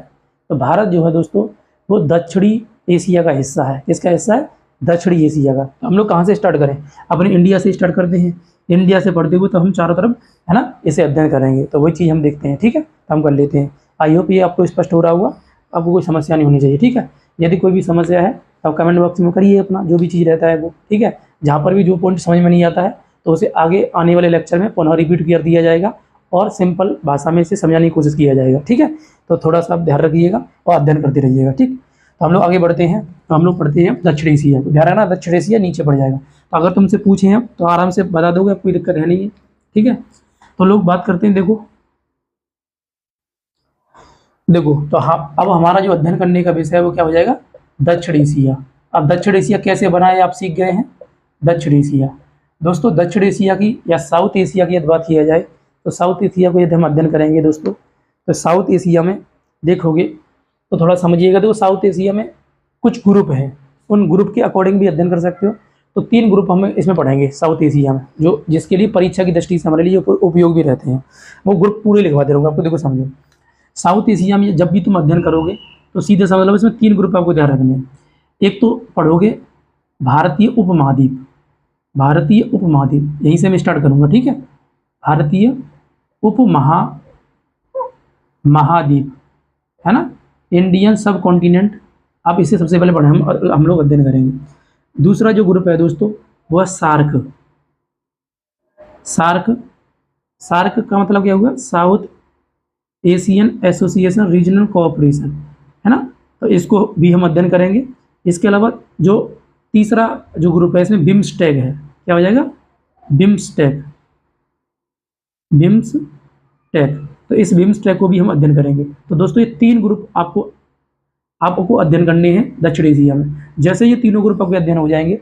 तो भारत जो है दोस्तों वो दक्षिणी एशिया का हिस्सा है। किसका हिस्सा है, दक्षिणी एशिया का। तो हम लोग कहाँ से स्टार्ट करें, अपने इंडिया से स्टार्ट करते हैं। इंडिया से पढ़ते हुए तो हम चारों तरफ है ना इसे अध्ययन करेंगे, तो वही चीज़ हम देखते हैं, ठीक है। तो हम कर लेते हैं। आई होप ये आपको स्पष्ट हो रहा होगा, आपको कोई समस्या नहीं होनी चाहिए, ठीक है। यदि कोई भी समस्या है तो आप कमेंट बॉक्स में करिए अपना जो भी चीज़ रहता है वो, ठीक है। जहाँ पर भी जो पॉइंट समझ में नहीं आता है तो उसे आगे आने वाले लेक्चर में पुनः रिपीट कर दिया जाएगा और सिंपल भाषा में इसे समझाने की कोशिश किया जाएगा, ठीक है। तो थोड़ा सा आप ध्यान रखिएगा और अध्ययन करते रहिएगा, ठीक। तो हम लोग आगे बढ़ते हैं। तो हम लोग पढ़ते हैं दक्षिण एशिया। ध्यान रखना, दक्षिण एशिया नीचे पड़ जाएगा। तो अगर तुमसे पूछे हैं तो आराम से बता दोगे, कोई दिक्कत है नहीं है, ठीक है। तो लोग बात करते हैं, देखो तो हाँ, अब हमारा जो अध्ययन करने का विषय है वो क्या हो जाएगा, दक्षिण एशिया। अब दक्षिण एशिया कैसे बना है आप सीख गए हैं। दक्षिण एशिया दोस्तों, दक्षिण एशिया की या साउथ एशिया की यदि बात किया जाए तो साउथ एशिया को यदि हम अध्ययन करेंगे दोस्तों, तो साउथ एशिया में देखोगे तो थोड़ा समझिएगा। देखो साउथ एशिया में कुछ ग्रुप हैं, उन ग्रुप के अकॉर्डिंग भी अध्ययन कर सकते हो। तो 3 ग्रुप हम इसमें पढ़ेंगे साउथ एशिया में, जो जिसके लिए परीक्षा की दृष्टि से हमारे लिए उपयोग भी रहते हैं। वो ग्रुप पूरे लिखवा दे रहा हूँ आपको, देखो समझो। साउथ एशिया में जब भी तुम अध्ययन करोगे तो सीधे समझ लो इसमें 3 ग्रुप आपको ध्यान रखने हैं। एक तो पढ़ोगे भारतीय उपमहाद्वीप, भारतीय उपमहाद्वीप, यहीं से मैं स्टार्ट करूँगा, ठीक है। भारतीय महाद्वीप है ना, इंडियन सब कॉन्टिनेंट, आप इसे सबसे पहले पढ़ें, हम लोग अध्ययन करेंगे। दूसरा जो ग्रुप है दोस्तों वो है सार्क। सार्क का मतलब क्या हुआ, south Asian association regional cooperation, है ना। तो इसको भी हम अध्ययन करेंगे। इसके अलावा जो तीसरा जो ग्रुप है इसमें बिम्स्टेक है, क्या हो जाएगा, बिम्स्टेक। तो इस बिम्स्टेक को भी हम अध्ययन करेंगे। तो दोस्तों ये 3 ग्रुप आपको अध्ययन करने हैं दक्षिण एशिया में। जैसे ये तीनों ग्रुप आपके अध्ययन हो जाएंगे,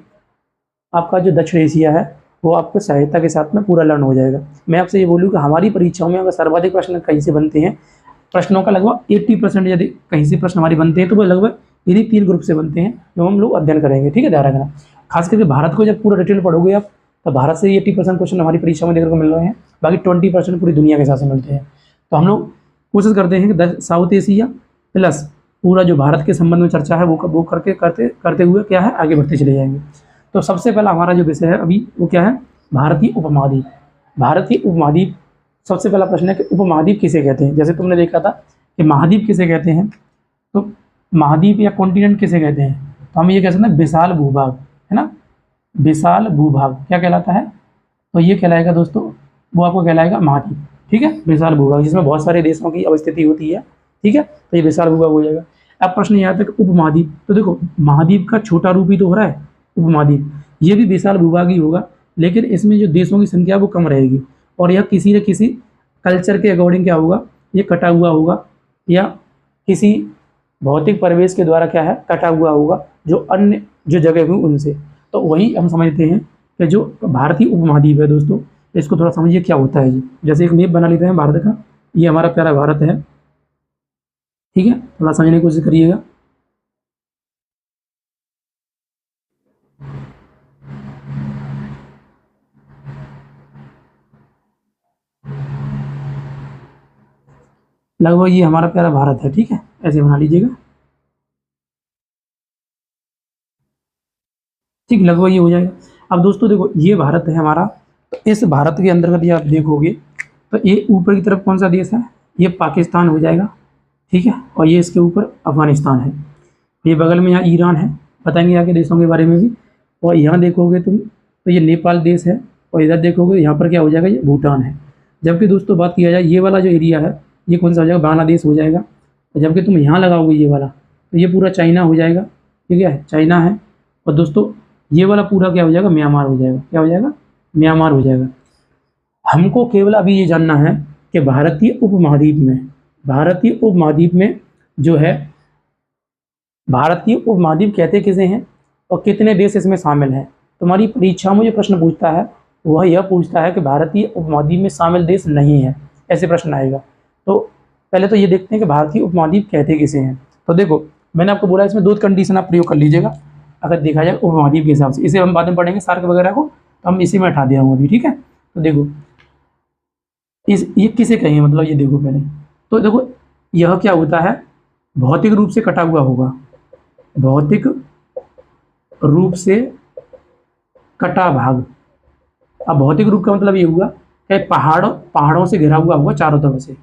आपका जो दक्षिण एशिया है वो आपको सहायता के साथ में पूरा लर्न हो जाएगा। मैं आपसे ये बोलूँ कि हमारी परीक्षाओं में अगर सर्वाधिक प्रश्न कहीं से बनते हैं, प्रश्नों का लगभग 80% यदि कहीं से प्रश्न हमारे बनते हैं तो वो लगभग इन्हीं 3 ग्रुप से बनते हैं जो हम लोग अध्ययन करेंगे, ठीक है। ध्यान रखना, खास करके भारत को जब पूरा डिटेल पढ़ोगे आप तो भारत से 80% क्वेश्चन हमारी परीक्षा में देखने को मिल रहे हैं, बाकी 20% पूरी दुनिया के हिसाब से मिलते हैं। तो हम लोग कोशिश करते हैं कि साउथ एशिया प्लस पूरा जो भारत के संबंध में चर्चा है वो करते हुए क्या है आगे बढ़ते चले जाएंगे। तो सबसे पहला हमारा जो विषय है अभी वो क्या है, भारतीय उपमहाद्वीप। भारतीय उपमहाद्वीप, सबसे पहला प्रश्न है कि उपमहाद्वीप किसे कहते हैं। जैसे तुमने देखा था कि महाद्वीप किसे कहते हैं, तो महाद्वीप या कॉन्टिनेंट किसे कहते हैं, तो हम ये कह सकते हैं विशाल भूभाग, है ना। विशाल भूभाग क्या कहलाता है, तो ये कहलाएगा दोस्तों, वो आपको कहलाएगा महाद्वीप, ठीक है। विशाल भूभाग जिसमें बहुत सारे देशों की अवस्थिति होती है, ठीक है। तो ये विशाल भूभाग हो जाएगा। अब प्रश्न यहाँ तक उपमहाद्वीप, तो देखो महाद्वीप का छोटा रूप ही तो हो रहा है उपमहाद्वीप, ये भी विशाल भूभाग ही होगा, लेकिन इसमें जो देशों की संख्या वो कम रहेगी और यह किसी न किसी कल्चर के अकॉर्डिंग क्या होगा, ये कटा हुआ होगा या किसी भौतिक परिवेश के द्वारा क्या है कटा हुआ होगा, जो अन्य जो जगह हुई उनसे। तो वही हम समझते हैं कि जो भारतीय उपमहाद्वीप है दोस्तों, इसको थोड़ा समझिए क्या होता है। जैसे एक मैप बना लेते हैं भारत का, ये हमारा प्यारा भारत है, ठीक है। थोड़ा समझने की कोशिश करिएगा। लगभग ये हमारा प्यारा भारत है, ठीक है, ऐसे बना लीजिएगा, ठीक, लगभग ये हो जाएगा। अब दोस्तों देखो ये भारत है हमारा, तो इस भारत के अंदर यदि आप देखोगे तो ये ऊपर की तरफ कौन सा देश है, ये पाकिस्तान हो जाएगा, ठीक है। और ये इसके ऊपर अफगानिस्तान है, ये बगल में यहाँ ईरान है, बताएंगे यहाँ के देशों के बारे में भी। और यहाँ देखोगे तुम तो ये नेपाल देश है, और इधर देखोगे यहाँ पर क्या हो जाएगा, ये भूटान है। जबकि दोस्तों बात किया जाए ये वाला जो एरिया है ये कौन सा हो जाएगा, बांग्लादेश हो जाएगा। और जबकि तुम यहाँ लगाओगे ये वाला तो ये पूरा चाइना हो जाएगा, ठीक है, चाइना है। और दोस्तों ये वाला पूरा क्या हो जाएगा, म्यांमार हो जाएगा, क्या हो जाएगा, म्यांमार हो जाएगा। हमको केवल अभी ये जानना है कि भारतीय उपमहाद्वीप में जो है, भारतीय उपमहाद्वीप कहते किसे हैं और कितने देश इसमें शामिल हैं। तुम्हारी परीक्षाओं में जो प्रश्न पूछता है वह यह पूछता है कि भारतीय उपमहाद्वीप में शामिल देश नहीं है, ऐसे प्रश्न आएगा। तो पहले तो ये देखते हैं कि भारतीय उपमहाद्वीप कहते किसे हैं। तो देखो मैंने आपको बोला इसमें 2 कंडीशन आप प्रयोग कर लीजिएगा अगर देखा जाए उपमहाद्वीप के हिसाब से। इसे हम बाद में पढ़ेंगे सार्क वगैरह को, तो हम इसी में हटा दिया हूँ अभी, ठीक है। तो देखो ये किसे कहेंगे, मतलब ये देखो पहले तो देखो यह क्या होता है, भौतिक रूप से कटा हुआ होगा, भौतिक रूप से कटा भाग। अब भौतिक रूप का मतलब ये हुआ कि पहाड़ों से घिरा हुआ होगा चारों तरफ से,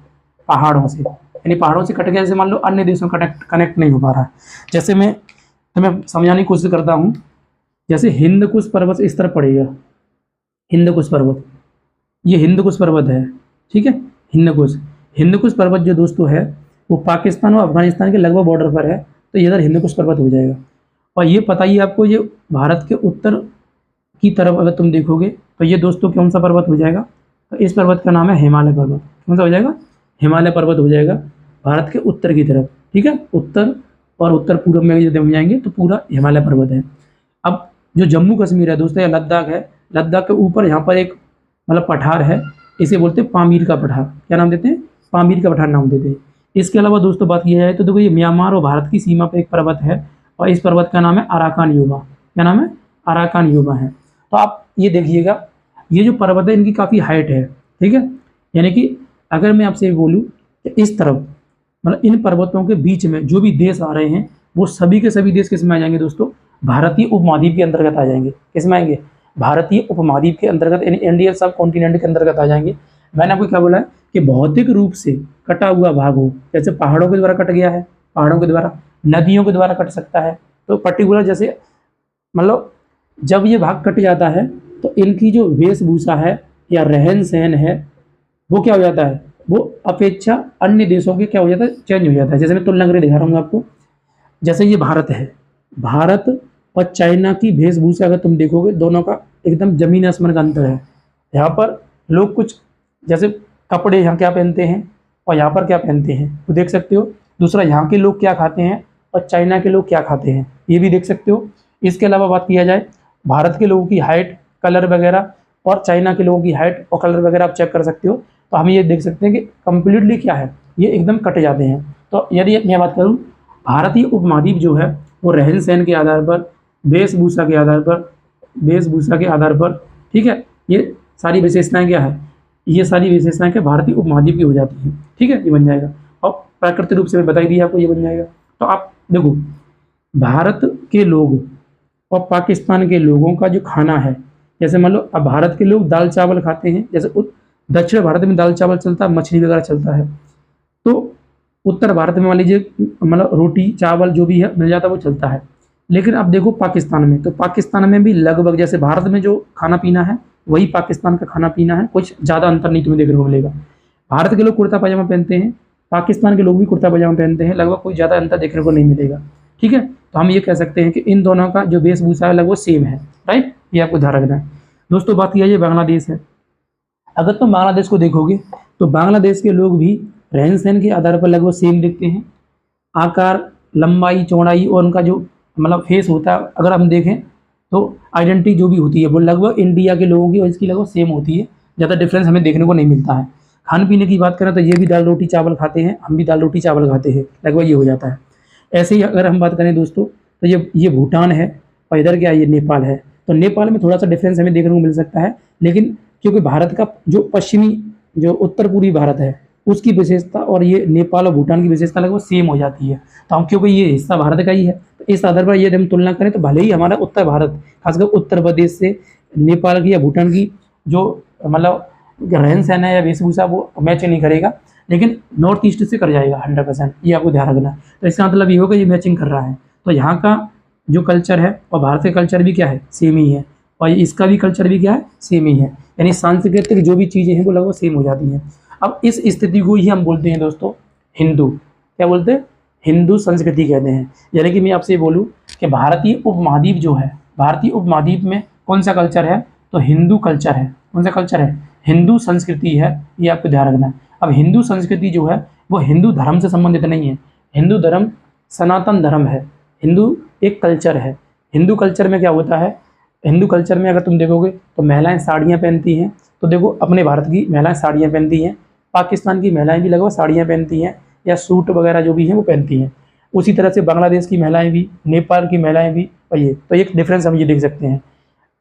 पहाड़ों से, यानी पहाड़ों से कट गया। जैसे मान लो अन्य देशों कनेक्ट नहीं हो पा रहा है। जैसे मैं तो मैं समझाने की कोशिश करता हूँ। जैसे हिंदकुश पर्वत इस तरफ पड़ेगा, हिंदकुश पर्वत, ये हिंदकुश पर्वत है, ठीक है। हिंदकुश हिंदकुश पर्वत जो दोस्तों है वो पाकिस्तान और अफगानिस्तान के लगभग बॉर्डर पर है, तो ये इधर हिंदकुश पर्वत हो जाएगा। और ये पता ही आपको, ये भारत के उत्तर की तरफ अगर तुम देखोगे तो ये दोस्तों कौन सा पर्वत हो जाएगा, तो इस पर्वत का नाम है हिमालय पर्वत। कौन सा हो जाएगा, हिमालय पर्वत हो जाएगा भारत के उत्तर की तरफ, ठीक है। उत्तर और उत्तर पूर्व में यदि हम जाएंगे तो पूरा हिमालय पर्वत है। अब जो जम्मू कश्मीर है दोस्तों या लद्दाख है, लद्दाख के ऊपर यहाँ पर एक मतलब पठार है, इसे बोलते हैं पामीर का पठार। क्या नाम देते हैं, पामीर का पठार नाम देते हैं। इसके अलावा दोस्तों बात की जाए तो देखो ये म्यांमार और भारत की सीमा पर एक पर्वत है और इस पर्वत का नाम है अराकान युमा। क्या नाम है, अराकान युमा है। तो आप ये देखिएगा, ये जो पर्वत है इनकी काफ़ी हाइट है, ठीक है। यानी कि अगर मैं आपसे बोलूँ कि इस तरफ मतलब इन पर्वतों के बीच में जो भी देश आ रहे हैं वो सभी के सभी देश किस में आ जाएंगे दोस्तों, भारतीय उपमहाद्वीप के अंतर्गत आ जाएंगे। किस में आएंगे, भारतीय उपमहाद्वीप के अंतर्गत, यानी इंडियन सब कॉन्टिनेंट के अंतर्गत आ जाएंगे। मैंने आपको क्या बोला है कि भौतिक रूप से कटा हुआ भाग हो, जैसे पहाड़ों के द्वारा कट गया है, पहाड़ों के द्वारा, नदियों के द्वारा कट सकता है। तो पर्टिकुलर जैसे मतलब जब ये भाग कट जाता है तो इनकी जो वेशभूषा है या रहन सहन है वो क्या हो जाता है, वो अपेक्षा अन्य देशों के क्या हो जाता है, चेंज हो जाता है। जैसे मैं तुलना करके दिखा रहा हूँ आपको, जैसे ये भारत है, भारत और चाइना की वेशभूषा अगर तुम देखोगे दोनों का एकदम जमीन आसमान का अंतर है। यहाँ पर लोग कुछ जैसे कपड़े यहाँ क्या पहनते हैं और यहाँ पर क्या पहनते हैं तो देख सकते हो। दूसरा, यहाँ के लोग क्या खाते हैं और चाइना के लोग क्या खाते हैं ये भी देख सकते हो। इसके अलावा बात किया जाए भारत के लोगों की हाइट, कलर वगैरह और चाइना के लोगों की हाइट और कलर वगैरह आप चेक कर सकते हो। तो हम ये देख सकते हैं कि कम्प्लीटली क्या है, ये एकदम कट जाते हैं। तो यदि मैं बात करूँ, भारतीय उपमहाद्वीप जो है वो रहन सहन के आधार पर, वेशभूषा के आधार पर, वेशभूषा के आधार पर, ठीक है, ये सारी विशेषताएं क्या है, ये सारी विशेषताएं क्या भारतीय उपमहाद्वीप की हो जाती है, ठीक है। ये बन जाएगा और प्राकृतिक रूप से मैं बताई दी आपको, ये बन जाएगा। तो आप देखो, भारत के लोग और पाकिस्तान के लोगों का जो खाना है, जैसे मान लो अब भारत के लोग दाल चावल खाते हैं, जैसे दक्षिण भारत में दाल चावल चलता है, मछली वगैरह चलता है। तो उत्तर भारत में मान लीजिए मतलब रोटी चावल जो भी है मिल जाता है वो चलता है। लेकिन अब देखो पाकिस्तान में, तो पाकिस्तान में भी लगभग जैसे भारत में जो खाना पीना है वही पाकिस्तान का खाना पीना है, कुछ ज़्यादा अंतर नहीं तुम्हें देखने को मिलेगा। भारत के लोग कुर्ता पजामा पहनते हैं, पाकिस्तान के लोग भी कुर्ता पजामा पहनते हैं, लगभग कोई ज़्यादा अंतर देखने को नहीं मिलेगा, ठीक है। तो हम ये कह सकते हैं कि इन दोनों का जो वेशभूषा है लगभग सेम है, राइट। ये आपको ध्यान रखना है दोस्तों। बात किया जाए बांग्लादेश है, अगर तुम बांग्लादेश को देखोगे तो बांग्लादेश के लोग भी रहन सहन के आधार पर लगभग सेम दिखते हैं। आकार, लंबाई, चौड़ाई और उनका जो मतलब फेस होता है, अगर हम देखें तो आइडेंटिटी जो भी होती है वो लगभग इंडिया के लोगों की और इसकी लगभग सेम होती है, ज़्यादा डिफरेंस हमें देखने को नहीं मिलता है। खाने पीने की बात करें तो ये भी दाल रोटी चावल खाते हैं, हम भी दाल रोटी चावल खाते हैं, लगभग ये हो जाता है। ऐसे ही अगर हम बात करें दोस्तों तो ये भूटान है और इधर क्या है, ये नेपाल है। तो नेपाल में थोड़ा सा डिफरेंस हमें देखने को मिल सकता है, लेकिन क्योंकि भारत का जो पश्चिमी जो उत्तर पूर्वी भारत है उसकी विशेषता और ये नेपाल और भूटान की विशेषता लगभग सेम हो जाती है। तो हम क्योंकि ये हिस्सा भारत का ही है, तो इस आधार पर यदि हम तुलना करें तो भले ही हमारा उत्तर भारत खासकर उत्तर प्रदेश से नेपाल की या भूटान की जो मतलब रहन सहन है या वेशभूषा वो मैच नहीं करेगा, लेकिन नॉर्थ ईस्ट से कर जाएगा 100%, ये आपको ध्यान रखना है। तो इसका मतलब ये होगा ये मैचिंग कर रहा है। तो यहाँ का जो कल्चर है और भारत का कल्चर भी क्या है, सेम ही है, और इसका भी कल्चर भी क्या है, सेम ही है। यानी सांस्कृतिक जो भी चीज़ें हैं वो लगभग सेम हो जाती हैं। अब इस स्थिति को ही हम बोलते हैं दोस्तों हिंदू। क्या बोलते हैं, हिंदू संस्कृति कहते हैं। यानी कि मैं आपसे बोलूँ कि भारतीय उपमहाद्वीप जो है, भारतीय उपमहाद्वीप में कौन सा कल्चर है, तो हिंदू कल्चर है। कौन सा कल्चर है, हिंदू संस्कृति है, ये आपको ध्यान रखना है। अब हिंदू संस्कृति जो है वो हिंदू धर्म से संबंधित नहीं है। हिंदू धर्म सनातन धर्म है, हिंदू एक कल्चर है। हिंदू कल्चर में क्या होता है, हिंदू कल्चर में अगर तुम देखोगे तो महिलाएं साड़ियाँ पहनती हैं। तो देखो अपने भारत की महिलाएं साड़ियाँ पहनती हैं, पाकिस्तान की महिलाएं भी लगभग साड़ियाँ पहनती हैं या सूट वगैरह जो भी हैं वो पहनती हैं। उसी तरह से बांग्लादेश की महिलाएं भी, नेपाल की महिलाएं भी, और ये तो एक डिफरेंस हम ये देख सकते हैं।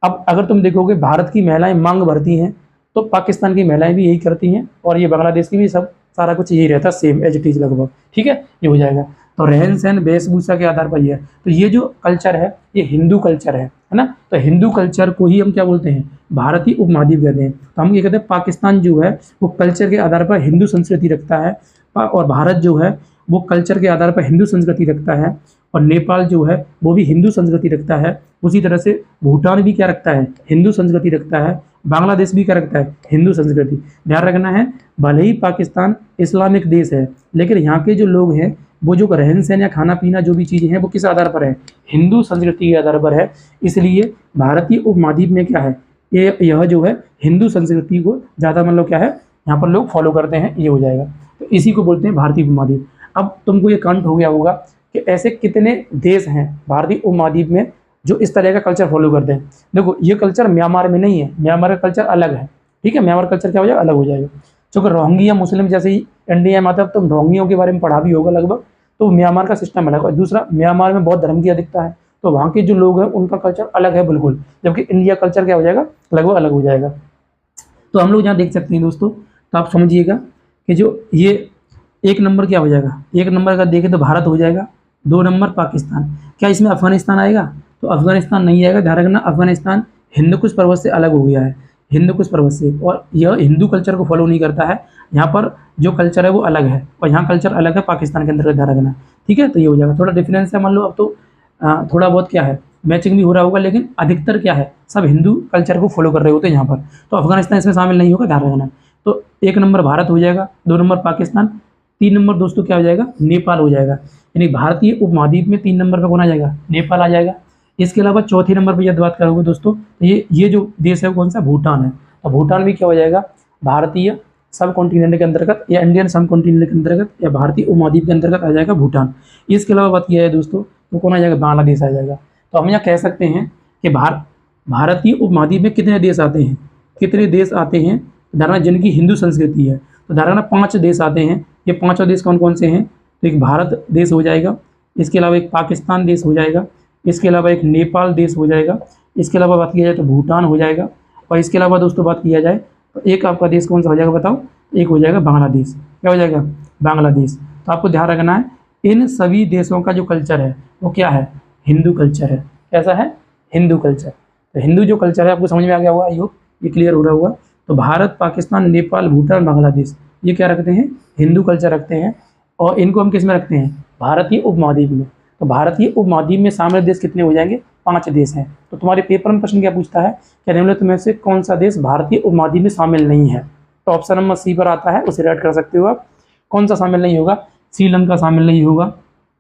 अब अगर तुम देखोगे भारत की महिलाएं मांग भरती हैं तो पाकिस्तान की महिलाएं भी यही करती हैं, और ये बांग्लादेश की भी सब सारा कुछ यही रहता है, सेम एज इट इज लगभग, ठीक है, ये हो जाएगा। तो रहन सहन वेशभूषा के आधार पर ये है। तो ये जो कल्चर है ये हिंदू कल्चर है ना। तो हिंदू कल्चर को ही हम क्या बोलते हैं, भारतीय उपमहाद्वीप कहते हैं। तो हम ये कहते हैं पाकिस्तान जो है वो कल्चर के आधार पर हिंदू संस्कृति रखता है, और भारत जो है वो कल्चर के आधार पर हिंदू संस्कृति रखता है, और नेपाल जो है वो भी हिंदू संस्कृति रखता है। उसी तरह से भूटान भी क्या रखता है, हिंदू संस्कृति रखता है। बांग्लादेश भी क्या रखता है, हिंदू संस्कृति। ध्यान रखना है, भले ही पाकिस्तान इस्लामिक देश है, लेकिन यहाँ के जो लोग हैं वो जो रहन सहन या खाना पीना जो भी चीज़ें हैं वो किस आधार पर है, हिंदू संस्कृति के आधार पर है। इसलिए भारतीय उपमहाद्वीप में क्या है, यह जो है हिंदू संस्कृति को ज़्यादा मतलब क्या है यहाँ पर लोग फॉलो करते हैं, ये हो जाएगा। तो इसी को बोलते हैं भारतीय उपमहाद्वीप। अब तुमको ये काउंट हो गया होगा कि ऐसे कितने देश हैं भारतीय उपमहाद्वीप में जो इस तरह का कल्चर फॉलो करते हैं। देखो ये कल्चर म्यांमार में नहीं है, म्यांमार का कल्चर अलग है, ठीक है, म्यांमार कल्चर क्या हो जाएगा, अलग हो जाएगा। क्योंकि रोहिंग्या मुस्लिम जैसे ही इंडिया में आता है, तुम रोहिंग्यों के बारे में पढ़ा भी होगा लगभग, तो म्यांमार का सिस्टम अलग है। दूसरा, म्यांमार में बौद्ध धर्म की अधिकता है, तो वहाँ के जो लोग हैं उनका कल्चर अलग है बिल्कुल, जबकि इंडिया कल्चर क्या हो जाएगा, लगभग अलग हो जाएगा। तो हम लोग यहाँ देख सकते हैं दोस्तों, तो आप समझिएगा कि जो ये एक नंबर क्या हो जाएगा, एक नंबर अगर देखें तो भारत हो जाएगा, 2 नंबर पाकिस्तान। क्या इसमें अफगानिस्तान आएगा, तो अफगानिस्तान नहीं आएगा। ध्यान रखना, अफगानिस्तान हिंदू कुश पर्वत से अलग हो गया है, हिंदू कुश पर्वत से, और यह हिंदू कल्चर को फॉलो नहीं करता है। यहाँ पर जो कल्चर है वो अलग है, और यहाँ कल्चर अलग है पाकिस्तान के अंदर, ध्यान रखना, ठीक है। तो ये हो जाएगा, थोड़ा डिफरेंस है, मान लो अब तो थोड़ा बहुत क्या है मैचिंग भी हो रहा होगा, लेकिन अधिकतर क्या है, सब हिंदू कल्चर को फॉलो कर रहे होते हैं यहाँ पर। तो अफगानिस्तान इसमें शामिल नहीं होगा, ध्यान रखना। तो 1 नंबर भारत हो जाएगा, 2 नंबर पाकिस्तान, 3 नंबर दोस्तों क्या हो जाएगा, नेपाल हो जाएगा। यानी भारतीय उपमहाद्वीप में 3 नंबर पर कौन आ जाएगा, नेपाल आ जाएगा। इसके अलावा चौथे नंबर पर यदि बात करोगे दोस्तों, तो ये जो देश है वो कौन सा, भूटान है। तो भूटान भी क्या हो जाएगा, भारतीय सब कॉन्टिनेंट के अंतर्गत, या इंडियन सब कॉन्टिनेंट के अंतर्गत, या भारतीय उपमहाद्वीप के अंतर्गत आ जाएगा भूटान। इसके अलावा बात किया है दोस्तों, तो कौन आ जाएगा, बांग्लादेश आ जाएगा। तो हम यहाँ कह सकते हैं कि भारतीय उपमहाद्वीप में कितने देश आते हैं, कितने देश आते हैं, धारणा जिनकी हिंदू संस्कृति है। तो धारणा 5 देश आते हैं। ये 5 देश कौन कौन से हैं, तो एक भारत देश हो जाएगा, इसके अलावा एक पाकिस्तान देश हो जाएगा, इसके अलावा एक नेपाल देश हो जाएगा, इसके अलावा बात किया जाए तो भूटान हो जाएगा, और इसके अलावा दोस्तों बात किया जाए तो एक आपका देश कौन सा हो जाएगा बताओ, एक हो जाएगा बांग्लादेश। क्या हो जाएगा, बांग्लादेश। तो आपको ध्यान रखना है, इन सभी देशों का जो कल्चर है वो क्या है, हिंदू कल्चर है। कैसा है, हिंदू कल्चर। तो हिंदू जो कल्चर है आपको समझ में आ गया होगा, आई होप ये क्लियर हो रहा होगा। तो भारत, पाकिस्तान, नेपाल, भूटान, बांग्लादेश, ये क्या रखते हैं, हिंदू कल्चर रखते हैं। और इनको हम किस में रखते हैं, भारतीय उपमहाद्वीप में। तो भारतीय उपमहाद्वीप में शामिल देश कितने हो जाएंगे, 5 देश हैं। तो तुम्हारे पेपर में प्रश्न क्या पूछता है, क्या निम्नलिखित में से कौन सा देश भारतीय उपमहाद्वीप में शामिल नहीं है। तो ऑप्शन नंबर सी पर आता है, उसे रेड कर सकते हो आप। कौन सा शामिल नहीं होगा, श्रीलंका शामिल नहीं होगा,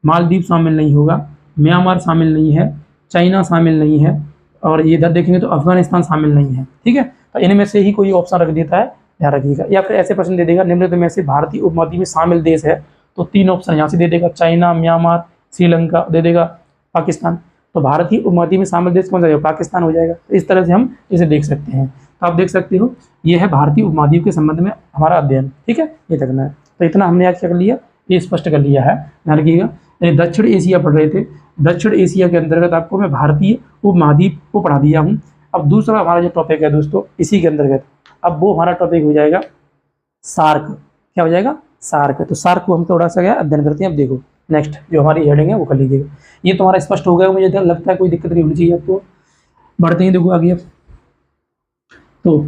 मालदीव शामिल नहीं होगा, म्यांमार शामिल नहीं है, चाइना शामिल नहीं है, और ये इधर देखेंगे तो अफगानिस्तान शामिल नहीं है, ठीक है। तो इनमें से ही कोई ऑप्शन रख देता है, ध्यान रखिएगा। या फिर ऐसे प्रश्न दे देगा, निम्नलिखित में से भारतीय उपमहाद्वीप में शामिल देश है, तो 3 ऑप्शन यहाँ से दे देगा, चाइना, म्यांमार, श्रीलंका, दे देगा पाकिस्तान। तो भारतीय उपमहाद्वीप में शामिल देश कौन सा है, पाकिस्तान हो जाएगा। तो इस तरह से हम इसे देख सकते हैं। तो आप देख सकते हो, ये है भारतीय उपमहाद्वीप के संबंध में हमारा अध्ययन, ठीक है, ये देखना है। तो इतना हमने आज क्या कर लिया, ये स्पष्ट कर लिया है, ध्यान रखिएगा। दक्षिण एशिया पढ़ रहे थे, दक्षिण एशिया के अंतर्गत आपको मैं भारतीय उपमहाद्वीप को पढ़ा दिया हूँ। अब दूसरा हमारा जो टॉपिक है दोस्तों इसी के अंतर्गत, अब वो हमारा टॉपिक हो जाएगा सार्क। क्या हो जाएगा, सार्क। तो सार्क को हम थोड़ा सा क्या अध्ययन करते हैं। अब देखो नेक्स्ट जो हमारी हेडिंग है वो कर लीजिएगा। ये तुम्हारा स्पष्ट हो गया, मुझे लगता है कोई दिक्कत नहीं होनी चाहिए आपको। बढ़ते हैं, देखो आगे। तो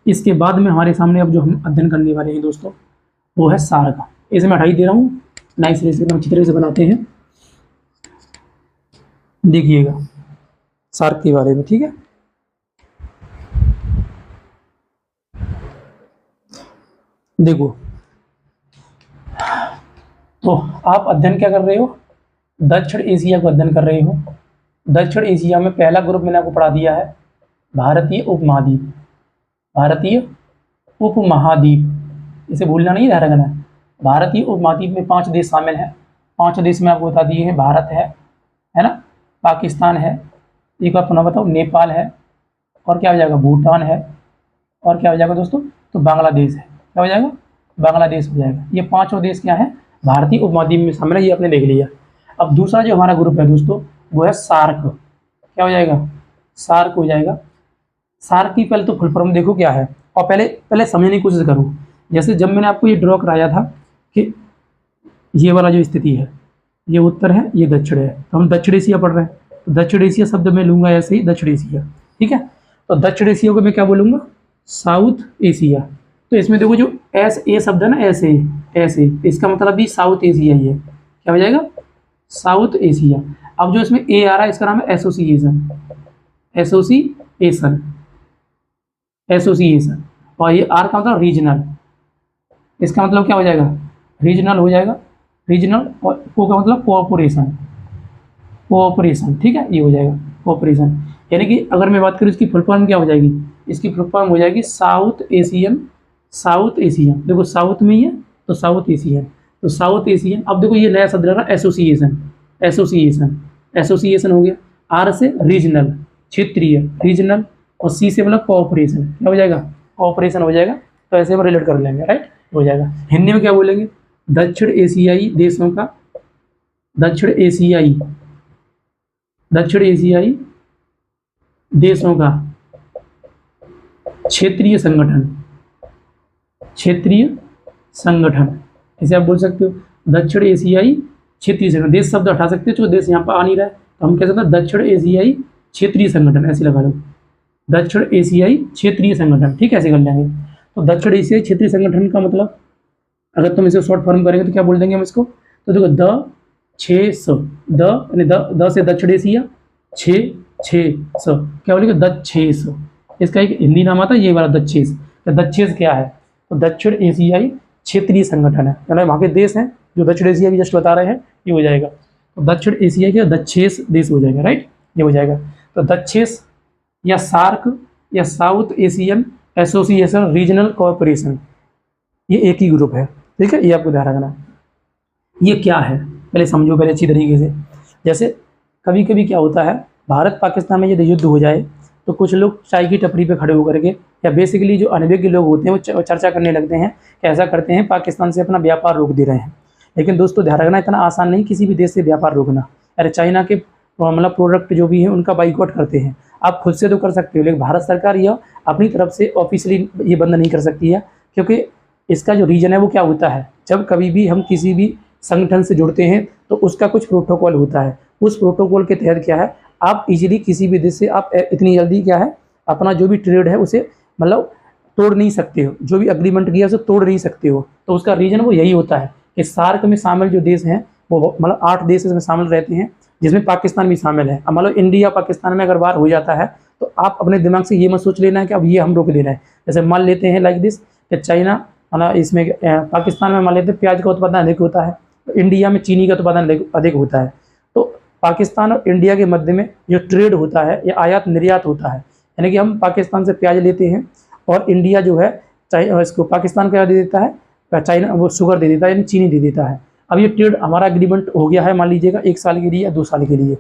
इसके बाद में हमारे सामने अब जो हम अध्ययन करने वाले हैं दोस्तों वो है सार्क। इसे मैं हटाई दे रहा हूँ, नाइस से एकदम अच्छी तरह से बनाते हैं, देखिएगा सार्क के बारे में, ठीक है। देखो तो आप अध्ययन क्या कर रहे हो, दक्षिण एशिया को अध्ययन कर रहे हो। दक्षिण एशिया में पहला ग्रुप मैंने आपको पढ़ा दिया है भारतीय उपमहाद्वीप, भारतीय उपमहाद्वीप, इसे भूलना नहीं, ध्यान रखना है। भारतीय उपमहाद्वीप में 5 देश शामिल हैं। 5 देश में आपको बता दिए हैं, भारत है ना, पाकिस्तान है, एक बार पुनः बताओ, नेपाल है, और क्या हो जाएगा, भूटान है, और क्या हो जाएगा दोस्तों, तो बांग्लादेश है। क्या हो जाएगा, बांग्लादेश हो जाएगा। ये 5 देश क्या है, भारतीय उपमहाद्वीप में शामिल है, ये आपने देख लिया। अब दूसरा जो हमारा ग्रुप है दोस्तों वो है सार्क। क्या हो जाएगा, सार्क हो जाएगा। सार्क की पहले तो फुल फॉर्म देखो क्या है, और पहले समझने की कोशिश करो। जैसे जब मैंने आपको ये ड्रॉ कराया था कि ये वाला जो स्थिति है, ये उत्तर है, ये दक्षिण है, तो हम दक्षिण एशिया पढ़ रहे हैं, तो दक्षिण एशिया शब्द मैं लूँगा ऐसे ही, दक्षिण एशिया, ठीक है। तो दक्षिण एशिया को मैं क्या बोलूँगा, साउथ एशिया। तो इसमें देखो जो एस ए शब्द है ना, ऐसे इसका मतलब भी साउथ एशिया ही है। क्या हो जाएगा, साउथ एशिया। अब जो इसमें ए आ रहा है इसका नाम है एसोसिएशन, एसोसिएशन, एसोसिएशन। और ये आर का मतलब रीजनल, इसका मतलब क्या हो जाएगा, रीजनल हो जाएगा, रीजनल। और को का मतलब कोऑपरेशन, कोऑपरेशन, ठीक है, ये हो जाएगा कोऑपरेशन। यानी कि अगर मैं बात करूँ इसकी फुल फॉर्म क्या हो जाएगी, इसकी फुल फॉर्म हो जाएगी साउथ एशियन, साउथ एशियन। देखो साउथ में ही है तो साउथ एशियन, तो साउथ एशियन। अब देखो ये नया शब्द लग रहा है एसोसिएशन, एसोसिएशन, एसोसिएशन हो गया। आर से रीजनल, क्षेत्रीय, रीजनल। और सी से मतलब कोऑपरेशन, क्या हो जाएगा, कोऑपरेशन हो जाएगा। तो ऐसे हम रिलेट कर लेंगे, राइट, हो जाएगा। हिंदी में क्या बोलेंगे, दक्षिण एशियाई देशों का, दक्षिण एशियाई, दक्षिण एशियाई देशों का क्षेत्रीय संगठन, क्षेत्रीय संगठन, इसे आप बोल सकते हो दक्षिण एशियाई क्षेत्रीय संगठन। देश शब्द हटा सकते हो, जो देश यहाँ पर आ नहीं रहा है, तो हम कह सकते हैं दक्षिण एशियाई क्षेत्रीय संगठन, ऐसे लगा लो, दक्षिण एशियाई क्षेत्रीय संगठन, ठीक है, ऐसे कर लेंगे। तो दक्षिण एशियाई क्षेत्रीय संगठन का मतलब अगर तुम इसे शॉर्ट फॉर्म करेंगे तो क्या बोल देंगे हम इसको, तो देखो द 6 द यानी द से दक्षिण एशिया, 6 क्या बोलेंगे, दक्षेस। इसका एक हिंदी नाम आता है ये वाला दक्षेस। तो दक्षेस क्या है, तो दक्षिण एशियाई क्षेत्रीय संगठन है, यानी वहाँ के देश हैं जो दक्षिण एशिया भी जस्ट बता रहे हैं, ये हो जाएगा। तो दक्षिण एशिया के दक्षेस देश हो जाएगा, राइट, ये हो जाएगा। तो दक्षेस या सार्क या south Asian association regional cooperation, ये एक ही ग्रुप है, ठीक है, ये आपको ध्यान रखना। ये क्या है पहले समझो, पहले अच्छी तरीके से। जैसे कभी कभी क्या होता है, भारत पाकिस्तान में यदि युद्ध हो जाए तो कुछ लोग चाय की टपरी पे खड़े होकर के, या बेसिकली जो अनभिज्ञ लोग होते हैं वो चर्चा करने लगते हैं कि ऐसा करते हैं पाकिस्तान से अपना व्यापार रोक दे रहे हैं। लेकिन दोस्तों ध्यान रखना, इतना आसान नहीं किसी भी देश से व्यापार रोकना। अरे चाइना के मतलब प्रोडक्ट जो भी हैं उनका बाइकआउट करते हैं, आप खुद से तो कर सकते हो, लेकिन भारत सरकार यह अपनी तरफ से ऑफिशियली ये बंद नहीं कर सकती है, क्योंकि इसका जो रीजन है वो क्या होता है, जब कभी भी हम किसी भी संगठन से जुड़ते हैं तो उसका कुछ प्रोटोकॉल होता है। उस प्रोटोकॉल के तहत क्या है, आप इजीली किसी भी देश से आप इतनी जल्दी क्या है अपना जो भी ट्रेड है उसे मतलब तोड़ नहीं सकते हो, जो भी अग्रीमेंट किया उसे तोड़ नहीं सकते हो। तो उसका रीज़न वो यही होता है कि सार्क में शामिल जो देश हैं वो मतलब 8 देश इसमें शामिल रहते हैं, जिसमें पाकिस्तान भी शामिल है। अब मतलब इंडिया पाकिस्तान में अगर वार हो जाता है तो आप अपने दिमाग से ये मत सोच लेना है कि अब ये हम रोक दे रहे हैं। जैसे मान लेते हैं लाइक दिस कि चाइना मतलब इसमें पाकिस्तान में मान लेते हैं प्याज का उत्पादन अधिक होता है, तो इंडिया में चीनी का उत्पादन अधिक होता है। तो पाकिस्तान और इंडिया के मध्य में जो ट्रेड होता है या आयात निर्यात होता है, यानी कि हम पाकिस्तान से प्याज लेते हैं और इंडिया जो है इसको पाकिस्तान क्या दे देता है, चाइना वो शुगर दे देता है, यानी चीनी दे देता है। अब ये ट्रेड हमारा एग्रीमेंट हो गया है मान लीजिएगा 1 साल के लिए या 2 साल के लिए।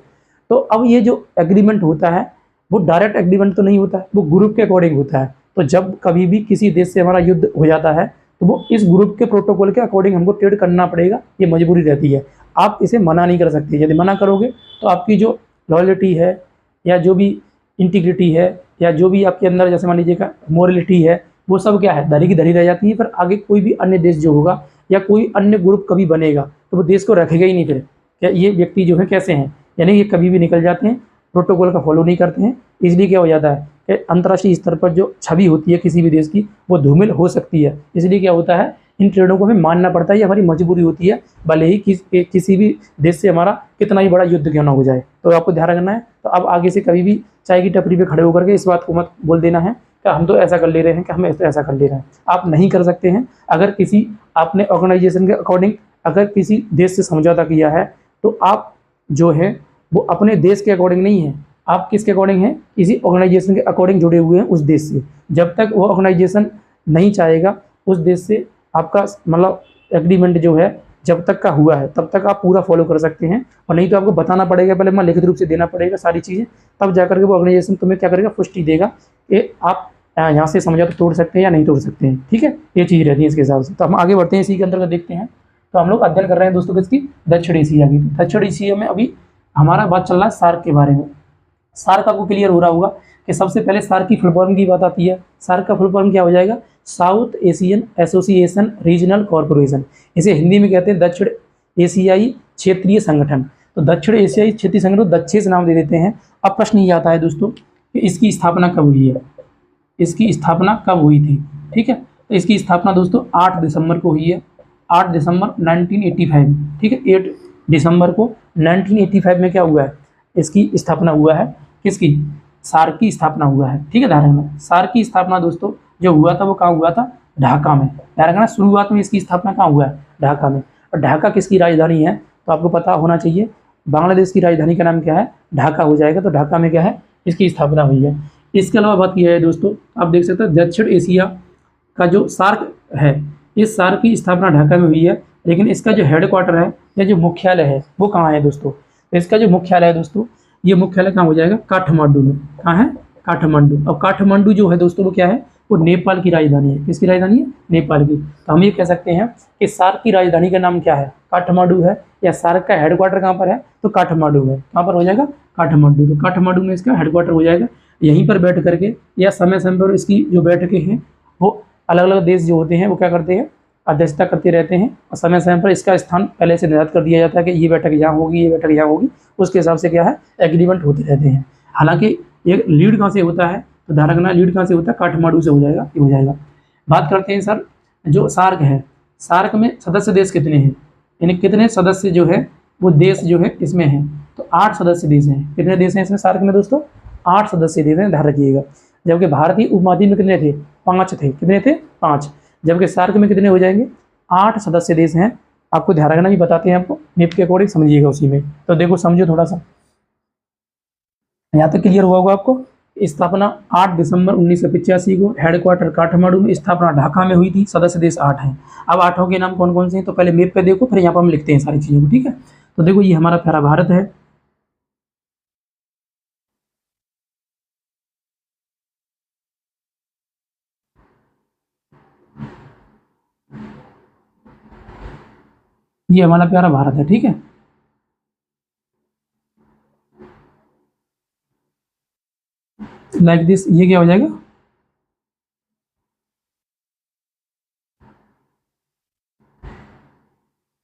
तो अब ये जो एग्रीमेंट होता है वो डायरेक्ट एग्रीमेंट तो नहीं होता है, वो ग्रुप के अकॉर्डिंग होता है। तो जब कभी भी किसी देश से हमारा युद्ध हो जाता है तो वो इस ग्रुप के प्रोटोकॉल के अकॉर्डिंग हमको ट्रेड करना पड़ेगा, ये मजबूरी रहती है। आप इसे मना नहीं कर सकते, यदि मना करोगे तो आपकी जो लॉयल्टी है या जो भी इंटीग्रिटी है या जो भी आपके अंदर जैसे मान लीजिएगा मोरलिटी है, वो सब क्या है धरी की धरी रह जाती है। फिर आगे कोई भी अन्य देश जो होगा या कोई अन्य ग्रुप कभी बनेगा तो वो देश को रखेगा ही नहीं। फिर क्या ये व्यक्ति जो है कैसे हैं, यानी ये कभी भी निकल जाते हैं, प्रोटोकॉल का फॉलो नहीं करते हैं। इसलिए क्या हो जाता है कि अंतर्राष्ट्रीय स्तर पर जो छवि होती है किसी भी देश की वो धूमिल हो सकती है। इसलिए क्या होता है, इन ट्रेडों को हमें मानना पड़ता है, ये हमारी मजबूरी होती है, भले ही किसी भी देश से हमारा कितना ही बड़ा युद्ध क्यों ना हो जाए। तो आपको ध्यान रखना है। तो अब आगे से कभी भी चाय की टपरी पे खड़े होकर के इस बात को मत बोल देना है कि हम तो ऐसा कर ले रहे हैं, कि हम ऐसा कर ले रहे हैं। आप नहीं कर सकते हैं। अगर किसी आपने ऑर्गेनाइजेशन के अकॉर्डिंग अगर किसी देश से समझौता किया है तो आप जो है वो अपने देश के अकॉर्डिंग नहीं है, आप किसके अकॉर्डिंग हैं, किसी ऑर्गेनाइजेशन के अकॉर्डिंग जुड़े हुए हैं उस देश से। जब तक वो ऑर्गेनाइजेशन नहीं चाहेगा उस देश से आपका मतलब एग्रीमेंट जो है जब तक का हुआ है तब तक आप पूरा फॉलो कर सकते हैं, और नहीं तो आपको बताना पड़ेगा, पहले मैं लिखित रूप से देना पड़ेगा सारी चीज़ें, तब जाकर के वो ऑर्गेनाइजेशन तुम्हें क्या करेगा, पुष्टि देगा कि आप यहाँ से समझौता तोड़ सकते हैं या नहीं तोड़ सकते हैं। ठीक है, ये चीज़ रहती है इसके हिसाब से। तो हम आगे बढ़ते हैं, इसी के अंतर्गत देखते हैं। तो हम लोग अध्ययन कर रहे हैं दोस्तों किसकी, दक्षिण एशिया की। दक्षिण एशिया में अभी हमारा बात चल रहा है सार्क के बारे में। सार्क आपको क्लियर हो रहा होगा कि सबसे पहले सार्क की फुल फॉर्म की बात आती है। सार्क का फुल फॉर्म क्या हो जाएगा, south Asian association regional corporation. इसे हिंदी में कहते हैं दक्षिण एशियाई क्षेत्रीय संगठन। तो दक्षिण एशियाई क्षेत्रीय संगठन दक्षेस नाम दे देते हैं। अब प्रश्न ये आता है दोस्तों कि इसकी स्थापना कब हुई है, इसकी स्थापना कब हुई थी। ठीक है, तो इसकी स्थापना दोस्तों 8 दिसंबर को हुई है, 8 दिसंबर 1985। ठीक है, 8 दिसंबर को 1985 में क्या हुआ है, इसकी स्थापना हुआ है, किसकी, सार्क की स्थापना हुआ है। ठीक है, ध्यान रखना सार्क की स्थापना दोस्तों जो हुआ था वो कहाँ हुआ था, ढाका में। ध्यान रखना शुरुआत में इसकी स्थापना कहाँ हुआ है, ढाका में। और ढाका किसकी राजधानी है, तो आपको पता होना चाहिए, बांग्लादेश की राजधानी का नाम क्या है, ढाका हो जाएगा। तो ढाका में क्या है, इसकी स्थापना हुई है। इसके अलावा बात किया है दोस्तों, आप देख सकते हैं दक्षिण एशिया का जो सार्क है, इस सार्क की स्थापना ढाका में हुई है, लेकिन इसका जो हेडक्वार्टर है या जो मुख्यालय है वो कहाँ है दोस्तों, तो इसका जो मुख्यालय है दोस्तों, ये मुख्यालय कहाँ हो जाएगा, काठमांडू में। कहाँ है, काठमांडू। और काठमांडू जो है दोस्तों वो क्या है, वो नेपाल की राजधानी है। किसकी राजधानी है, नेपाल की। तो हम ये कह सकते हैं कि सार्क की राजधानी का नाम क्या है, काठमांडू है, या सार्क का हेडक्वार्टर कहाँ पर है, तो काठमांडू में। कहाँ पर हो जाएगा, काठमांडू। तो काठमांडू में इसका हेडक्वार्टर हो जाएगा। यहीं पर बैठ करके या समय समय पर इसकी जो बैठकें हैं वो अलग अलग देश जो होते हैं वो क्या करते हैं, अध्यक्षता करते रहते हैं, और समय समय पर इसका स्थान पहले से निर्धारित कर दिया जाता है कि ये बैठक यहाँ होगी, ये बैठक यहाँ होगी, उसके हिसाब से क्या है, एग्रीमेंट होते रहते हैं। हालांकि ये लीड कहाँ से होता है, तो ध्यान रखना लीड कहाँ से होता है, काठमांडू से हो जाएगा, ये हो जाएगा। बात करते हैं सर जो सार्क है, सार्क में सदस्य देश कितने हैं, यानी कितने सदस्य जो है वो देश जो है इसमें है, तो 8 सदस्य देश हैं। कितने देश हैं इसमें सार्क में दोस्तों, 8 सदस्य देश हैं, ध्यान रखिएगा। जबकि भारतीय उपमहाद्वीप में कितने थे, 5 थे। कितने थे, 5। जबकि सार्क में कितने हो जाएंगे, 8 सदस्य देश हैं। आपको ध्यान रखना भी बताते हैं आपको, मैप के अकॉर्डिंग समझिएगा उसी में। तो देखो समझो थोड़ा सा, यहाँ तक क्लियर हुआ होगा आपको। स्थापना 8 दिसंबर 1985 को, हेडक्वार्टर काठमांडू में, स्थापना ढाका में हुई थी, सदस्य देश 8 हैं। अब 8 के नाम कौन कौन से हैं, तो पहले मैप पे देखो, फिर यहाँ पर हम लिखते हैं सारी चीज़ों को। ठीक है, तो देखो ये हमारा प्यारा भारत है, ये हमारा प्यारा भारत है। ठीक है, लाइक दिस, ये क्या हो जाएगा,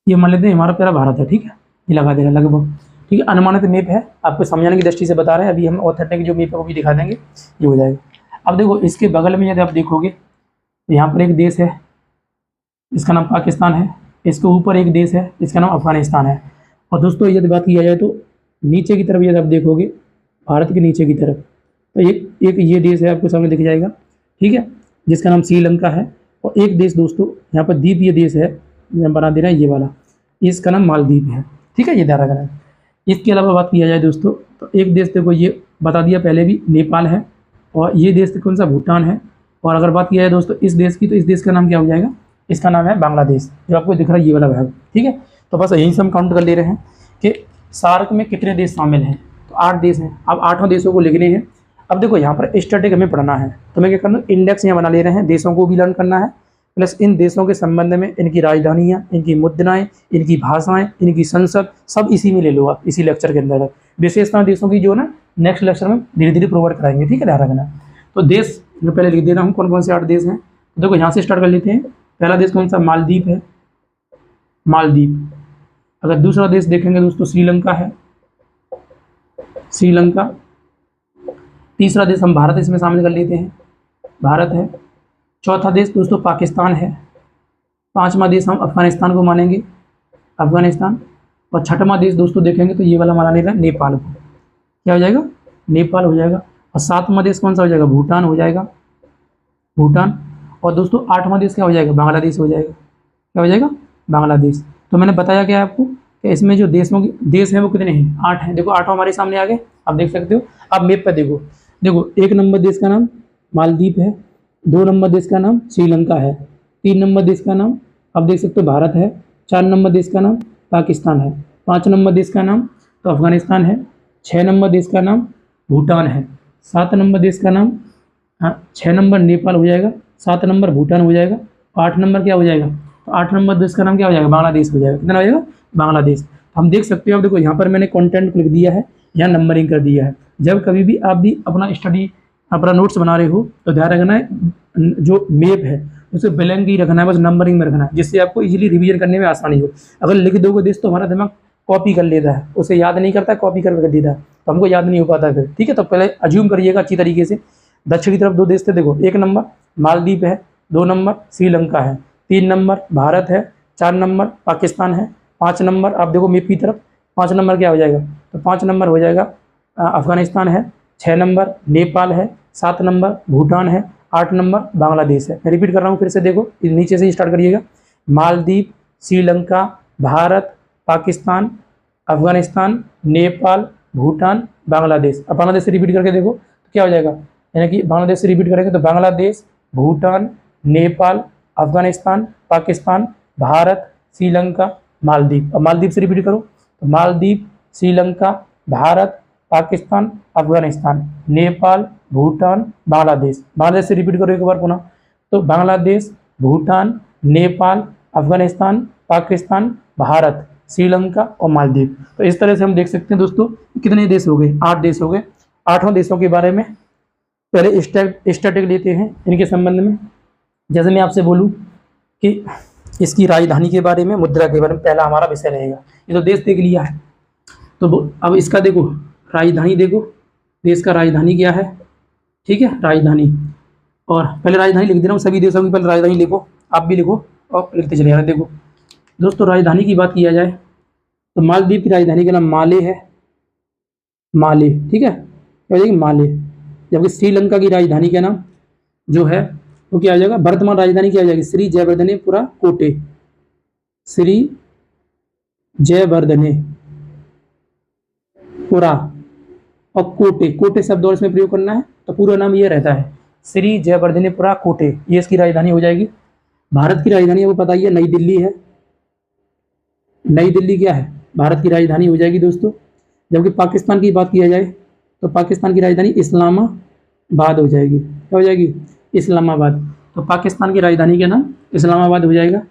ये मान लेते हैं हमारा प्यारा भारत है। ठीक है, ये लगा देना लगभग। ठीक है, अनुमानित मैप है, आपको समझाने की दृष्टि से बता रहे हैं। अभी हम ऑथेंटिक जो मैप है वो भी दिखा देंगे, ये हो जाएगा। अब देखो इसके बगल में यदि आप देखोगे, यहाँ पर एक देश है, इसका नाम पाकिस्तान है। इसके ऊपर एक देश है, इसका नाम अफगानिस्तान है। और दोस्तों यदि बात किया जाए तो नीचे की तरफ यदि आप देखोगे, भारत के नीचे की तरफ, तो एक ये देश है, आपको सामने दिख जाएगा। ठीक है, जिसका नाम श्रीलंका है। और एक देश दोस्तों यहाँ पर द्वीपीय देश है, बना दे रहा है ये वाला, इसका नाम मालदीव है। ठीक है, ये ध्यान रखना है। इसके अलावा बात किया जाए दोस्तों, तो एक देश देखो ये बता दिया पहले भी, नेपाल है। और ये देश कौन सा, भूटान है। और अगर बात किया जाए दोस्तों इस देश की, तो इस देश का नाम क्या हो जाएगा, इसका नाम है बांग्लादेश, जो आपको दिख रहा है ये वाला भाग। ठीक है, तो बस यहीं से हम काउंट कर ले रहे हैं कि सार्क में कितने देश शामिल हैं, तो 8 देश हैं। अब 8 देशों को लिखने हैं। अब देखो यहाँ पर स्टैटिक हमें पढ़ना है, तो मैं क्या करना, इंडेक्स यहाँ बना ले रहे हैं, देशों को भी लर्न करना है, प्लस इन देशों के संबंध में इनकी राजधानियाँ, इनकी मुद्राएं, इनकी भाषाएं, इनकी संसद, सब इसी में ले लो आप, इसी लेक्चर के अंदर। विशेषता देशों की जो है ना नेक्स्ट लेक्चर में धीरे धीरे प्रोवाइड कराएंगे। ठीक है, ध्यान रखना। तो देश मैं पहले लिख दे रहा हूँ कौन कौन से 8 देश हैं। तो देखो यहाँ से स्टार्ट कर लेते हैं। पहला देश कौन सा, मालदीव है, मालदीव। अगर दूसरा देश देखेंगे दोस्तों, श्रीलंका है, श्रीलंका। तीसरा देश हम भारत इसमें शामिल कर लेते हैं, भारत है। चौथा देश दोस्तों पाकिस्तान है। पांचवा देश हम अफगानिस्तान को मानेंगे, अफगानिस्तान। और छठवां देश दोस्तों देखेंगे तो ये वाला माना लेगा, नेपाल को। क्या हो जाएगा, नेपाल हो जाएगा। और सातवां देश कौन सा हो जाएगा, भूटान हो जाएगा, भूटान। और दोस्तों 8वां देश क्या हो जाएगा, बांग्लादेश हो जाएगा। क्या हो जाएगा, बांग्लादेश। तो मैंने बताया क्या आपको कि इसमें जो देश हैं वो कितने हैं, 8 हैं। देखो 8 हमारे सामने आ गए, आप देख सकते हो। अब मैप पर देखो, 1 नंबर देश का नाम मालदीव है, 2 नंबर देश का नाम श्रीलंका है, 3 नंबर देश का नाम आप देख सकते हो भारत है, 4 नंबर देश का नाम पाकिस्तान है, 5 नंबर देश का नाम तो अफगानिस्तान है, 6 नंबर देश का नाम भूटान है, 7 नंबर देश का नाम 6 नंबर नेपाल हो जाएगा, 7 नंबर भूटान हो जाएगा, 8 नंबर क्या हो जाएगा, तो 8 नंबर देश का नाम क्या हो जाएगा, बांग्लादेश हो जाएगा। कितना हो जाएगा, बांग्लादेश। हम देख सकते हो, अब देखो यहाँ पर मैंने कंटेंट लिख दिया है, यहाँ नंबरिंग कर दिया है। जब कभी भी आप भी अपना स्टडी अपना नोट्स बना रहे हो तो ध्यान रखना है जो मैप है उसे ब्लैंक ही रखना है, बस नंबरिंग में रखना है, जिससे आपको इजीली रिवीजन करने में आसानी हो। अगर लिख दोगे देश तो हमारा दिमाग कॉपी कर लेता है, उसे याद नहीं करता, कॉपी कर देता है, तो हमको याद नहीं हो पाता फिर। ठीक है, तो पहले अज्यूम करिएगा अच्छी तरीके से। दक्षिण की तरफ 2 देश थे, देखो 1 नंबर मालदीव है, 2 नंबर श्रीलंका है, 3 नंबर भारत है, 4 नंबर पाकिस्तान है, 5 नंबर आप देखो मैप की तरफ 5 नंबर क्या हो जाएगा, तो 5 नंबर हो जाएगा अफगानिस्तान है, 6 नंबर नेपाल है, 7 नंबर भूटान है, 8 नंबर बांग्लादेश है। मैं रिपीट कर रहा हूँ फिर से, देखो नीचे से ही स्टार्ट करिएगा। मालदीव, श्रीलंका, भारत, पाकिस्तान, अफगानिस्तान, नेपाल, भूटान, बांग्लादेश। अब बांग्लादेश से रिपीट करके देखो तो क्या हो जाएगा, यानी कि बांग्लादेश से रिपीट करेंगे तो बांग्लादेश, भूटान, नेपाल, अफगानिस्तान, पाकिस्तान, भारत, श्रीलंका, मालदीव। अब मालदीव से रिपीट करो तो मालदीव, श्रीलंका, भारत, पाकिस्तान, अफगानिस्तान, नेपाल, भूटान, बांग्लादेश। बांग्लादेश से रिपीट करो एक बार पुनः, तो बांग्लादेश, भूटान, नेपाल, अफगानिस्तान, पाकिस्तान, भारत, श्रीलंका और मालदीव। तो इस तरह से हम देख सकते हैं दोस्तों कितने देश हो गए, 8 देश हो गए। 8 देशों के बारे में पहले स्टैटिक लेते हैं इनके संबंध में। जैसे मैं आपसे बोलूं कि इसकी राजधानी के बारे में, मुद्रा के बारे में पहला हमारा विषय रहेगा। ये तो देश देख लिया है, तो अब इसका देखो राजधानी, देखो देश का राजधानी क्या है, ठीक है, राजधानी। और पहले राजधानी लिख दे रहा हूँ, सभी देशों की पहले राजधानी लिखो, आप भी लिखो और लिखते चले जाना। देखो दोस्तों राजधानी की बात किया जाए तो मालदीव की राजधानी का नाम माले है, माले, ठीक है, क्या हो जाएगी, माले। जबकि श्रीलंका की राजधानी का नाम जो है वो क्या आ जाएगा, वर्तमान राजधानी क्या आ जाएगी, श्री जयवर्धनेपुरा कोटे, श्री जयवर्धनेपुरा और कोटे, कोटे शब्द और इसमें प्रयोग करना है तो पूरा नाम ये रहता है श्री जयवर्धनेपुरा कोटे, ये इसकी राजधानी हो जाएगी। भारत की राजधानी आपको पता ही है, नई दिल्ली है, नई दिल्ली क्या है, भारत की राजधानी हो जाएगी दोस्तों। जबकि पाकिस्तान की बात किया जाए तो पाकिस्तान की राजधानी इस्लामाबाद हो जाएगी, क्या हो जाएगी, इस्लामाबाद। तो पाकिस्तान की राजधानी का नाम इस्लामाबाद हो जाएगा।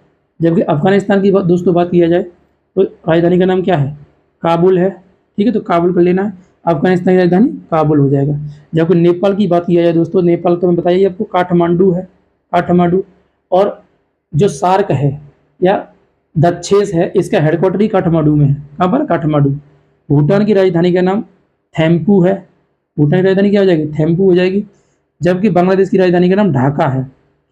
जबकि अफगानिस्तान की दोस्तों बात किया जाए तो राजधानी का नाम क्या है, काबुल है, ठीक है, तो काबुल कर लेना है, अफगानिस्तान की राजधानी काबुल हो जाएगा। जबकि नेपाल की बात किया जाए दोस्तों, नेपाल तो मैं बताइए आपको काठमांडू है, काठमांडू। और जो सार्क है या दक्षेस है, इसका हेडक्वार्टर ही काठमांडू में है, कहाँ पर, काठमांडू। भूटान की राजधानी का नाम थैम्पू है, भूटान की राजधानी क्या हो जाएगी, थैम्पू हो जाएगी। जबकि बांग्लादेश की राजधानी का नाम ढाका है,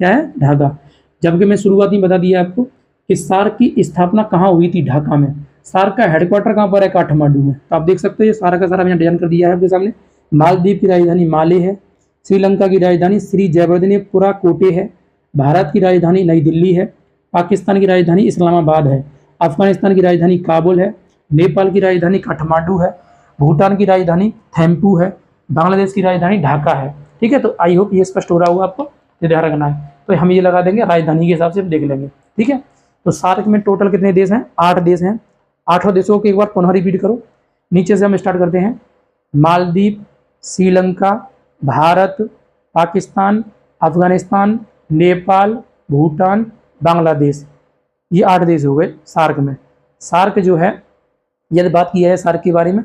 क्या है, ढाका। जबकि मैं शुरुआत में बता दिया आपको कि सार्क की स्थापना कहाँ हुई थी, ढाका में। सार्क का हेडक्वार्टर कहाँ पर है, काठमांडू में। तो आप देख सकते हो ये सारा का सारा मैंने डिजाइन कर दिया है आपके सामने। मालदीव की राजधानी माले है, श्रीलंका की राजधानी श्री जयवर्धनेपुरा कोटे है, भारत की राजधानी नई दिल्ली है, पाकिस्तान की राजधानी इस्लामाबाद है, अफगानिस्तान की राजधानी काबुल है, नेपाल की राजधानी काठमांडू है, भूटान की राजधानी थैम्पू है, बांग्लादेश की राजधानी ढाका है, ठीक है। तो आई होप ये स्पष्ट हो रहा होगा आपको, ये ध्यान रखना है। तो हम ये लगा देंगे, राजधानी के हिसाब से देख लेंगे, ठीक है। तो सार्क में टोटल कितने देश हैं, 8 देश हैं। 8 देशों को एक बार पुनः रिपीट करो, नीचे से हम स्टार्ट करते हैं। मालदीव, श्रीलंका, भारत, पाकिस्तान, अफगानिस्तान, नेपाल, भूटान, बांग्लादेश, ये 8 देश हो गए सार्क में। सार्क जो है, यदि बात की है सार्क के बारे में,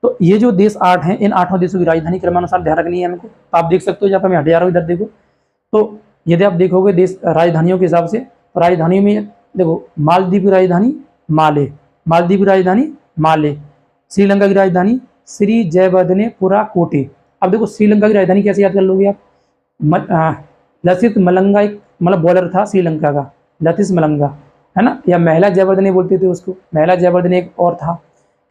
तो ये जो देश 8 हैं, इन 8 देशों की राजधानी क्रमानुसार ध्यान रखनी है हमको। तो आप देख सकते हो, जहाँ पर मैं हट जा रहा हूँ इधर देखो, तो यदि आप देखोगे देश राजधानियों के हिसाब से, राजधानी में देखो मालदीव की राजधानी माले, मालदीव की राजधानी माले, श्रीलंका की राजधानी श्री जयवर्धनेपुरा कोटे। अब देखो श्रीलंका की राजधानी कैसे याद कर लोगे आप, लसित मलंगा एक मतलब बॉलर था श्रीलंका का, लसित मलंगा, है ना, या महिला जयवर्धने बोलते थे उसको, महिला जयवर्धने एक और था,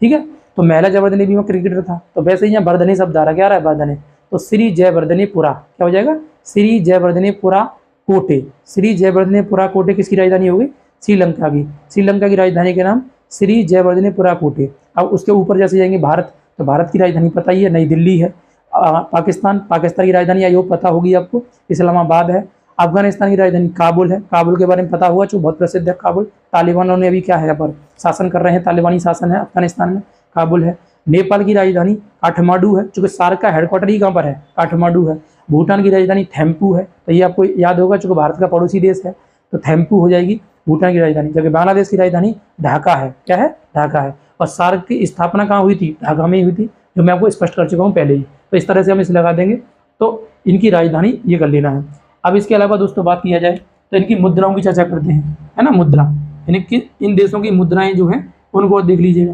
ठीक है। तो महिला जयवर्धने भी वो क्रिकेटर था। तो वैसे ही यहाँ वर्धने शब्द आ रहा, क्या आ रहा है, वर्धने। तो श्री जयवर्धनेपुरा क्या हो जाएगा, श्री जयवर्धनेपुरा कोटे, श्री जयवर्धनेपुरा कोटे किसकी राजधानी होगी, श्रीलंका की। श्रीलंका की राजधानी के नाम श्री जयवर्धनेपुरा कोटे। अब उसके ऊपर जैसे जाएंगे भारत, तो भारत की राजधानी पता ही है, नई दिल्ली है। पाकिस्तान, पाकिस्तान की राजधानी आयोग पता होगी आपको, इस्लामाबाद है। अफगानिस्तान की राजधानी काबुल है, काबुल के बारे में पता हुआ, जो बहुत प्रसिद्ध है काबुल। तालिबानों ने अभी क्या है यहाँ पर शासन कर रहे हैं, तालिबानी शासन है अफगानिस्तान में, काबुल है। नेपाल की राजधानी काठमांडू है, चूँकि सार्क का हेडक्वार्टर ही कहाँ पर है, काठमांडू है। भूटान की राजधानी थैम्पू है, तो ये आपको याद होगा, चूँकि भारत का पड़ोसी देश है, तो थैम्पू हो जाएगी भूटान की राजधानी। जबकि बांग्लादेश की राजधानी ढाका है, क्या है, ढाका है। और सार्क की स्थापना कहाँ हुई थी, ढाका में ही हुई थी, जो मैं आपको स्पष्ट कर चुका हूँ पहले ही। तो इस तरह से हम इसे लगा देंगे, तो इनकी राजधानी ये कर लेना है। अब इसके अलावा दोस्तों बात किया जाए तो इनकी मुद्राओं की चर्चा करते हैं, है ना, मुद्रा, इनकी इन देशों की मुद्राएं जो हैं उनको देख लीजिएगा।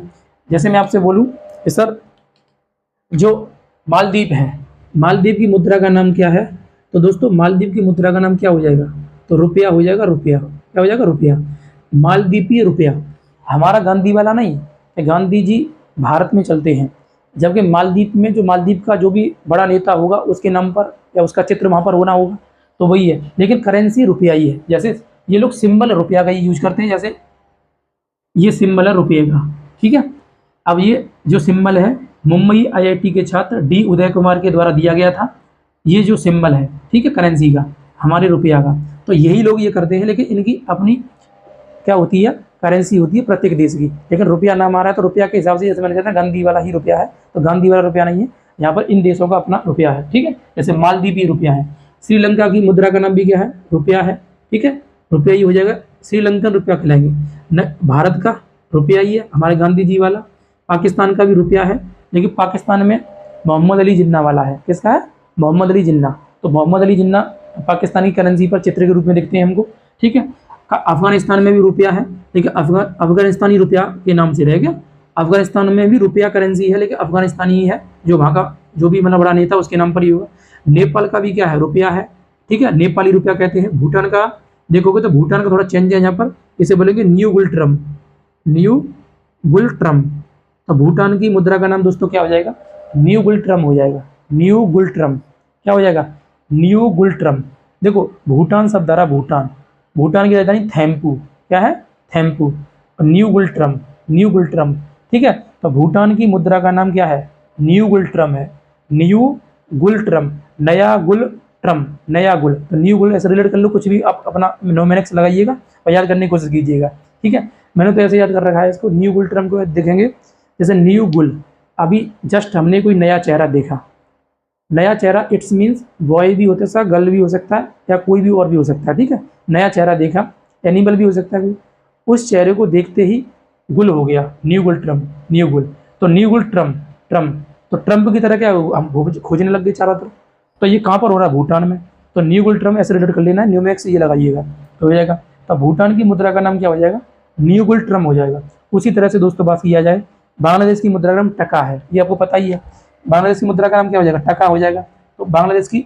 जैसे मैं आपसे बोलूँ कि सर जो मालदीव है, मालदीव की मुद्रा का नाम क्या है, तो दोस्तों मालदीव की मुद्रा का नाम क्या हो जाएगा, तो रुपया हो जाएगा, रुपया, क्या हो जाएगा, रुपया, मालदीपीय रुपया। हमारा गांधी वाला नहीं, गांधी जी भारत में चलते हैं, जबकि मालदीव में जो मालदीव का जो भी बड़ा नेता होगा उसके नाम पर या उसका चित्र वहाँ पर होना होगा, तो वही है। लेकिन करेंसी रुपया ही है। जैसे ये लोग सिंबल रुपया का ही यूज करते हैं, जैसे ये सिंबल है रुपये का, ठीक है। अब ये जो सिंबल है मुंबई IIT के छात्र D उदय कुमार के द्वारा दिया गया था, ये जो सिंबल है, ठीक है, करेंसी का, हमारे रुपया का। तो यही लोग ये करते हैं, लेकिन इनकी अपनी क्या होती है, करेंसी होती है प्रत्येक देश की। लेकिन रुपया नाम आ रहा है तो रुपया के हिसाब से, जैसे मैंने कहा था गांधी वाला ही रुपया है, तो गांधी वाला रुपया नहीं है, यहाँ पर इन देशों का अपना रुपया है, ठीक है। जैसे मालदीवी रुपया है, श्रीलंका की मुद्रा का नाम भी क्या है, रुपया है, ठीक है, रुपया ही हो जाएगा, श्रीलंकन रुपया कहलाएंगे। भारत का रुपया ही है, हमारे गांधी जी वाला। पाकिस्तान का भी रुपया है, लेकिन पाकिस्तान में मोहम्मद अली जिन्ना वाला है, किसका है, मोहम्मद अली जिन्ना। तो मोहम्मद अली जिन्ना पाकिस्तानी करेंसी पर चित्र के रूप में दिखते हैं हमको, ठीक है। अफगानिस्तान में भी रुपया है, लेकिन अफगानिस्तानी रुपया के नाम से रह गया। अफगानिस्तान में भी रुपया करेंसी है, लेकिन अफगानिस्तानी ही है, जो वहाँ का जो भी मतलब बड़ा नेता उसके नाम पर ही होगा। नेपाल का भी क्या है, रुपया है, ठीक है, नेपाली रुपया कहते हैं। भूटान का देखोगे तो भूटान का थोड़ा चेंज है यहाँ पर, इसे बोलेंगे न्यू गुल्ट्रम, न्यू गुल्ट्रम। तो भूटान की मुद्रा का नाम दोस्तों क्या हो जाएगा, न्यू गुल्ट्रम हो जाएगा, न्यू गुल्ट्रम, क्या हो जाएगा, न्यू गुल्ट्रम। देखो भूटान शब्द आ रहा, भूटान, भूटान की राजधानी थैम्पू, क्या है, थैम्पू, और न्यू गुल्ट्रम, न्यू गुल्ट्रम, ठीक है। तो भूटान की मुद्रा का नाम क्या है, न्यू गुल्ट्रम है, न्यू गुल्ट्रम, नया गुल्ट्रम, नया गुल। तो न्यू गुल ऐसे रिलेट कर लो, कुछ भी आप अपना नोमेनिक्स लगाइएगा और याद करने की कोशिश कीजिएगा, ठीक है। मैंने तो ऐसे याद कर रखा है इसको, न्यू गुल्ट्रम को देखेंगे जैसे न्यू गुल। अभी जस्ट हमने कोई नया चेहरा देखा, नया चेहरा इट्स मीन्स बॉय भी होता है, गर्ल भी हो सकता है, या कोई भी और भी हो सकता है, ठीक है। नया चेहरा देखा, एनिमल भी हो सकता है कोई, उस चेहरे को देखते ही गुल हो गया, न्यू गुल ट्रम्प, न्यू गुल। तो न्यू गुल ट्रम्प, ट्रम्प तो ट्रम्प की तरह क्या हम खोजने लग गए चारों तरफ। तो ये कहाँ पर हो रहा है, भूटान में। तो न्यू गुल ट्रम्प ऐसे रिलेट कर लेना है, न्यूमैक्स ये लगाइएगा तो हो जाएगा। तो भूटान की मुद्रा का नाम क्या हो जाएगा, न्यू गुल ट्रम्प हो जाएगा। उसी तरह से दोस्तों बात किया जाए, बांग्लादेश की मुद्रा का नाम टका है, ये आपको पता ही है। बांग्लादेश की मुद्रा का नाम क्या हो जाएगा, टका हो जाएगा। तो बांग्लादेश की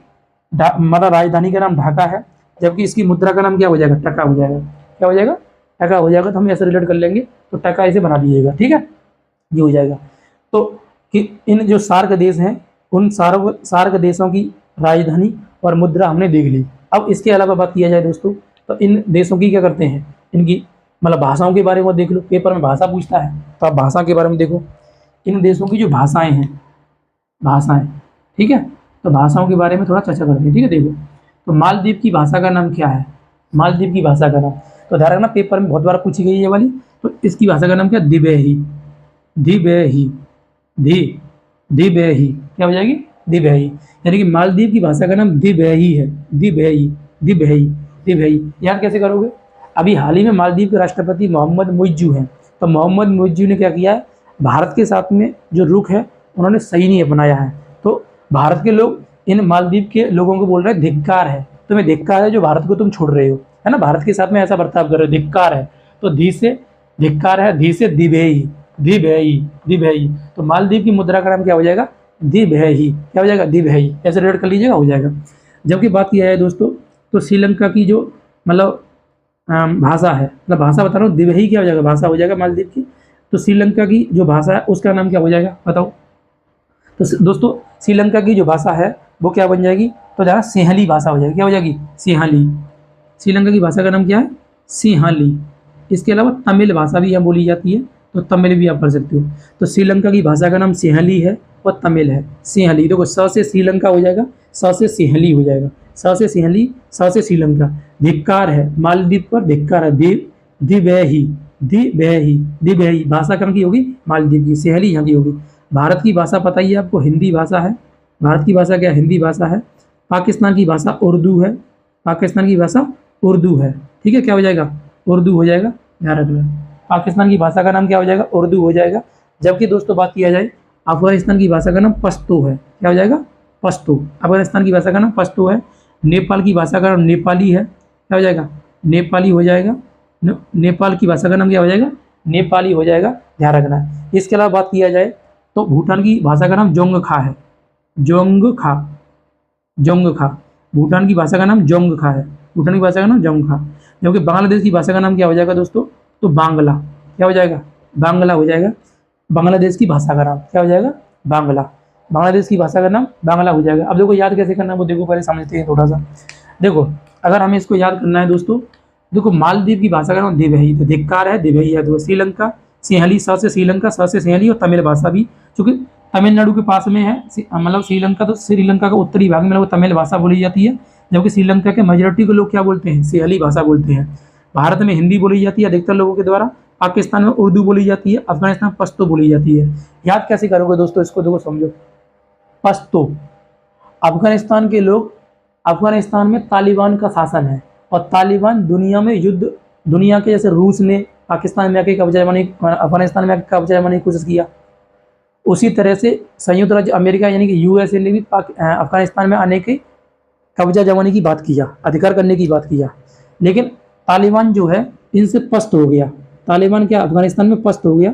मतलब राजधानी का नाम ढाका है, जबकि इसकी मुद्रा का नाम क्या हो जाएगा, टका हो जाएगा, क्या हो जाएगा, टका हो जाएगा। तो हम ऐसे रिलेट कर लेंगे, तो टका इसे बना दीजिएगा, ठीक है, ये हो जाएगा। तो कि इन जो सार्क देश हैं, उन सार्क देशों की राजधानी और मुद्रा हमने देख ली। अब इसके अलावा बात किया जाए दोस्तों, तो इन देशों की क्या करते हैं, इनकी मतलब भाषाओं के बारे में देख लो, पेपर में भाषा पूछता है तो आप भाषा के बारे में देखो। इन देशों की जो भाषाएं हैं, भाषाएं, ठीक है, तो भाषाओं के बारे में थोड़ा चर्चा करते हैं, ठीक है। देखो तो मालदीव की भाषा का नाम क्या है, मालदीव की भाषा का नाम, तो ध्यान रखना पेपर में बहुत बार पूछी गई है ये वाली। तो इसकी भाषा का नाम क्या, दिबेही, दिबेही, दिबेही, क्या हो जाएगी, दिबेही। यानी कि मालदीव की भाषा का नाम दिबेही है, दिबेही, दिबेही, दिबेही। याद कैसे करोगे, अभी हाल ही में मालदीव के राष्ट्रपति मोहम्मद मुइज्जू हैं। तो मोहम्मद मुइज्जू ने क्या किया है, भारत के साथ में जो रुख है उन्होंने सही नहीं अपनाया है। तो भारत के लोग इन मालदीव के लोगों को बोल रहे हैं धिक्कार है, तुम्हें धिक्कार है जो भारत को तुम छोड़ रहे हो, है ना, भारत के साथ में ऐसा बर्ताव कर रहे हो, धिक्कार है। तो धी से धिक्कार है, धी से दिबेही, दिबेही, दिबेही। तो मालदीव की मुद्रा का नाम क्या हो जाएगा, दिबेही, क्या हो जाएगा, दिबेही, ऐसे रेड कर लीजिएगा, हो जाएगा। जबकि बात किया है दोस्तों, तो श्रीलंका की जो मतलब भाषा है, मतलब भाषा बता रहा हूँ, दिबेही क्या हो जाएगा, भाषा हो जाएगा मालदीव की। तो श्रीलंका की जो भाषा है उसका नाम क्या हो जाएगा, बताओ। तो दोस्तों श्रीलंका की जो भाषा है वो क्या बन जाएगी, तो जहाँ सिंहली भाषा हो जाएगी, क्या हो जाएगी, सिंहली। श्रीलंका की भाषा का नाम क्या है, सिंहली। इसके अलावा तमिल भाषा भी यहाँ बोली जाती है, तो तमिल भी आप कर सकते हो। तो श्रीलंका की भाषा का नाम सिंहली है और तमिल है, सिंहली। देखो स से श्रीलंका हो जाएगा, स से सिंहली हो जाएगा, स से सिंहली, स से श्रीलंका। धिक्कार है, मालदीव पर धिक्कार है, दिबेही, दिबेही, दिबेही। भाषा कहाँ की होगी, मालदीव की। सिंहली यहाँ की होगी। भारत की भाषा पता ही है आपको, हिंदी भाषा है। भारत की भाषा क्या है, हिंदी भाषा है। पाकिस्तान की भाषा उर्दू है, पाकिस्तान की भाषा उर्दू है, ठीक है, क्या हो जाएगा, उर्दू हो जाएगा, ध्यान रखना। पाकिस्तान की भाषा का नाम क्या हो जाएगा, उर्दू हो जाएगा। जबकि दोस्तों बात किया जाए अफगानिस्तान की भाषा का नाम पश्तो है, क्या हो जाएगा, पश्तो। अफगानिस्तान की भाषा का नाम पश्तो है। नेपाल की भाषा का नाम नेपाली है, क्या हो जाएगा, नेपाली हो जाएगा। नेपाल की भाषा का नाम क्या हो जाएगा, नेपाली हो जाएगा, ध्यान रखना। इसके अलावा बात किया जाए तो भूटान की भाषा का नाम जोंगखा है, जोंगखा, जोंगखा। भूटान की भाषा का नाम जोंगखा है, भूटान की भाषा का नाम जोंगखा। जबकि बांग्लादेश की भाषा का नाम क्या हो जाएगा दोस्तों, तो बांग्ला, क्या हो जाएगा, बांग्ला हो जाएगा। बांग्लादेश की भाषा का नाम क्या हो जाएगा? बांग्ला। बांग्लादेश की भाषा का नाम बांग्ला हो जाएगा। अब देखो याद कैसे करना है वो देखो, पहले समझते हैं थोड़ा सा। देखो अगर हमें इसको याद करना है दोस्तों, देखो मालदीव की भाषा का नाम दिवही, तो धिक्कार है दिवही है। तो श्रीलंका, सिंहली, स से श्रीलंका, स से सिंहली, और तमिल भाषा भी, चूंकि तमिलनाडु के पास में है मतलब श्रीलंका, तो श्रीलंका का उत्तरी भाग में वो तमिल भाषा बोली जाती है, जबकि श्रीलंका के मेजोरिटी के लोग क्या बोलते हैं? सिंहली भाषा बोलते हैं। भारत में हिंदी बोली जाती है अधिकतर लोगों के द्वारा, पाकिस्तान में उर्दू बोली जाती है, अफगानिस्तान में पश्तो बोली जाती है। याद कैसे करोगे दोस्तों इसको? देखो समझो, पश्तो। अफगानिस्तान के लोग, अफगानिस्तान में तालिबान का शासन है, और तालिबान दुनिया में युद्ध, दुनिया के जैसे रूस ने पाकिस्तान में आके कब्जा जमाने, अफगानिस्तान में आके कब्जा जमाने की कोशिश किया, उसी तरह से संयुक्त राज्य अमेरिका यानी कि यूएसए ने भी अफगानिस्तान में आने के कब्जा जमाने की बात किया, अधिकार करने की बात किया। लेकिन तालिबान जो है इनसे पस्त हो गया। तालिबान क्या अफगानिस्तान में पस्त हो गया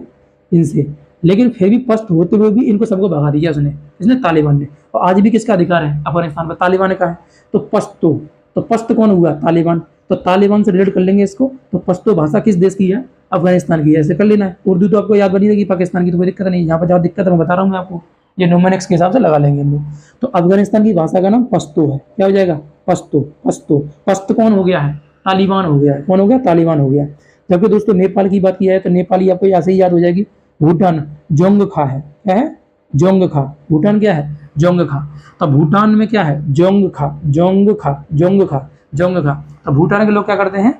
इनसे, लेकिन फिर भी पस्त होते हुए भी इनको सबको भगा दिया उसने, इसने तालिबान ने। और आज भी किसका अधिकार है अफगानिस्तान पर? तालिबान का है। तो पश्तो, तो पश्त कौन हुआ? तालिबान। तो तालिबान से रिलेट कर लेंगे इसको। तो पश्तो भाषा किस देश की है? अफगानिस्तान की है। ऐसे कर लेना है। उर्दू तो आपको याद बनी रहेगी पाकिस्तान की, तो कोई दिक्कत नहीं। यहाँ पर जहाँ दिक्कत है मैं बता रहा हूँ आपको, ये न्यूमेरिक्स के हिसाब से लगा लेंगे हम लोग। तो अफगानिस्तान की भाषा का नाम पश्तो है। क्या हो जाएगा? पश्तो। पश्तो। पश्त कौन हो गया है? तालिबान हो गया है। कौन हो गया? तालिबान हो गया। जबकि दोस्तों नेपाल की बात किया है तो नेपाली आपको ऐसे ही याद हो जाएगी, भूटान जोंगखा है। क्या है? जोंगखा। भूटान क्या है? जोंगखा। तो भूटान में क्या है? जोंगखा, जोंगखा, जोंगखा, जोंगखा। तो भूटान के लोग क्या करते हैं?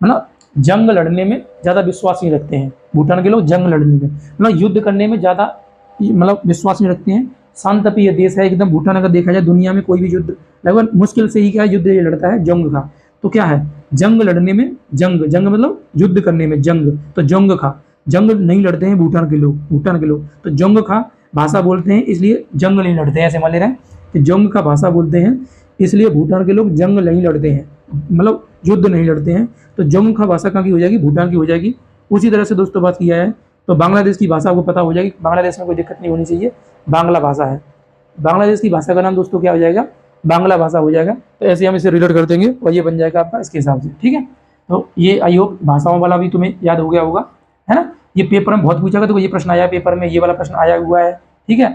मतलब जंग लड़ने में ज़्यादा विश्वास नहीं रखते हैं। भूटान के लोग जंग लड़ने में, मतलब युद्ध करने में ज़्यादा मतलब विश्वास नहीं रखते हैं। शांतप्रिय देश है एकदम भूटान। अगर देखा जाए दुनिया में कोई भी युद्ध लगभग मुश्किल से ही क्या युद्ध ये लड़ता है, जोंगखा। तो क्या है? जंग लड़ने में, जंग, जंग मतलब युद्ध करने में जंग, तो जोंगखा। जंग नहीं लड़ते हैं भूटान के लोग, भूटान के लोग तो जोंगखा भाषा बोलते हैं, इसलिए जंग नहीं लड़ते हैं। ऐसे मान ले रहे हैं कि जोंग का भाषा बोलते हैं, इसलिए भूटान के लोग जंग नहीं लड़ते हैं, मतलब युद्ध नहीं लड़ते हैं। तो जोंग का भाषा कहाँ की हो जाएगी? भूटान की हो जाएगी। उसी तरह से दोस्तों बात किया है तो बांग्लादेश की भाषा आपको पता हो जाएगी। बांग्लादेश में कोई दिक्कत नहीं होनी चाहिए, बांग्ला भाषा है। बांग्लादेश की भाषा का नाम दोस्तों क्या हो जाएगा? बांग्ला भाषा हो जाएगा। तो ऐसे हम इसे रिलेट कर देंगे और ये बन जाएगा आपका इसके हिसाब से। ठीक है, तो ये आई होप भाषाओं वाला भी तुम्हें याद हो गया होगा, है ना। ये पेपर में बहुत पूछा गया, तो ये प्रश्न आया पेपर में, ये वाला प्रश्न आया हुआ है। ठीक है,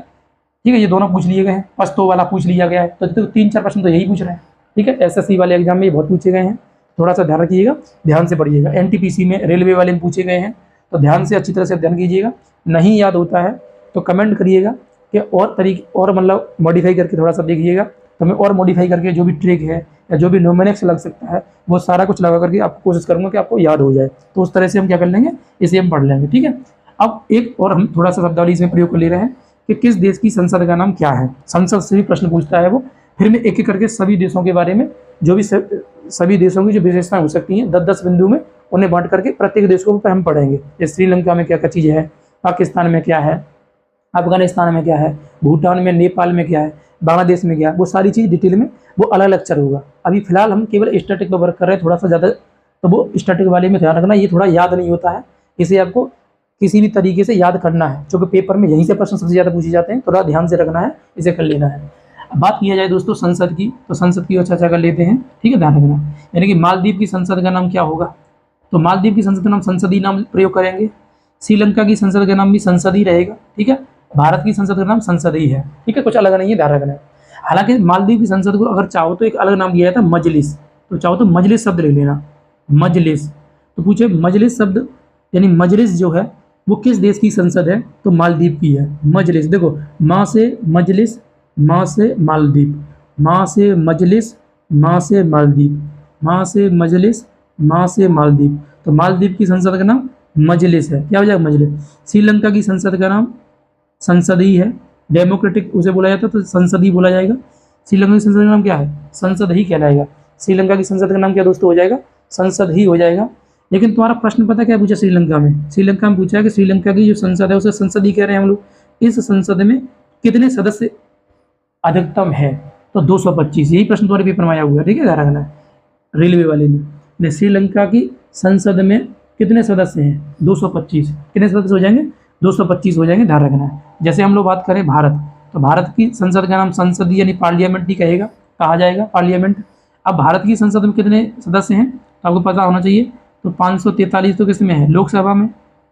ठीक है, ये दोनों पूछ लिए गए हैं। पश्तो वाला पूछ लिया गया है। तो 3-4 प्रश्न तो यही पूछ रहे हैं। ठीक है, एसएससी वाले एग्जाम में ये बहुत पूछे गए हैं, थोड़ा सा ध्यान रखिएगा, ध्यान से पढ़िएगा। एनटीपीसी में, रेलवे वाले में पूछे गए हैं, तो ध्यान से अच्छी तरह से अध्ययन कीजिएगा। नहीं याद होता है तो कमेंट करिएगा कि और तरीके और मतलब मॉडिफाई करके थोड़ा सा देखिएगा, तो मैं और मॉडिफाई करके जो भी ट्रिक है या जो भी न्यूमेरिक्स लग सकता है वो सारा कुछ लगा करके आपको कोशिश करूंगा कि आपको याद हो जाए। तो उस तरह से हम क्या कर लेंगे, इसे हम पढ़ लेंगे। ठीक है, अब एक और हम थोड़ा सा शब्दावली इसमें प्रयोग कर ले रहे हैं कि किस देश की संसद का नाम क्या है। संसद से भी प्रश्न पूछता है वो। फिर मैं एक एक करके सभी देशों के बारे में, जो भी सभी देशों की जो विशेषताएं हो सकती हैं 10-10 बिंदु में उन्हें बांट करके प्रत्येक देश को हम पढ़ेंगे। जैसे श्रीलंका में क्या क्या चीज़ें है, पाकिस्तान में क्या है, अफगानिस्तान में क्या है, भूटान में, नेपाल में क्या है, बांग्लादेश में क्या है, वो सारी चीज़ डिटेल में वो अलग लेक्चर होगा। अभी फिलहाल हम केवल स्टैटिक पर वर्क कर रहे हैं थोड़ा सा ज़्यादा, तो वो स्टैटिक वाले में ध्यान रखना, ये थोड़ा याद नहीं होता है, इसे आपको किसी भी तरीके से याद करना है, क्योंकि पेपर में यहीं से प्रश्न सबसे ज़्यादा पूछे जाते हैं। थोड़ा ध्यान से रखना है, इसे कर लेना है। अब बात किया जाए दोस्तों संसद की, तो संसद की चर्चा कर लेते हैं। ठीक है, ध्यान रखना। यानी कि मालदीव की संसद का नाम क्या होगा, तो मालदीव की संसद का नाम संसदीय नाम प्रयोग करेंगे। श्रीलंका की संसद का नाम भी संसद ही रहेगा। ठीक है, भारत की संसद का नाम संसद ही है। ठीक है, कुछ अलग नहीं है, ध्यान रखना है। हालांकि मालदीव की संसद को अगर चाहो तो एक अलग नाम दिया जाता है, मजलिस। तो चाहो तो मजलिस शब्द ले लेना, मजलिस। तो पूछे मजलिस शब्द, यानी मजलिस जो है वो किस देश की संसद है, तो मालदीव की है। मजलिस, देखो माँ से मजलिस, माँ से मालदीव, माँ से मजलिस, माँ से मालदीव, माँ से मजलिस, माँ से मालदीव। तो मालदीव की संसद का नाम मजलिस है। क्या हो जाएगा? मजलिस। श्रीलंका की संसद का नाम संसद ही है। डेमोक्रेटिक उसे बोला जाता है तो संसद ही बोला जाएगा। श्रीलंका की संसद का नाम क्या है? संसद ही कहलाएगा। श्रीलंका की संसद का नाम क्या दोस्तों हो जाएगा? संसद ही हो जाएगा। लेकिन तुम्हारा प्रश्न पता क्या पूछा श्रीलंका में? श्रीलंका में पूछा है कि श्रीलंका की जो संसद है उसे संसद ही कह रहे हैं हम लोग। इस संसद में कितने सदस्य अधिकतम है? तो 225। यही प्रश्न तुम्हारे पेपर में आया हुआ है। ठीक है, ध्यान रखना है। रेलवे वाले में श्रीलंका की संसद में कितने सदस्य हैं? 225। कितने सदस्य हो जाएंगे? 225 हो जाएंगे, ध्यान रखना है। जैसे हम लोग बात करें भारत, तो भारत की संसद का नाम संसद यानी पार्लियामेंट ही कहा जाएगा, पार्लियामेंट। अब भारत की संसद में कितने सदस्य हैं तो आपको पता होना चाहिए। तो 543 तो किस में है? लोकसभा में।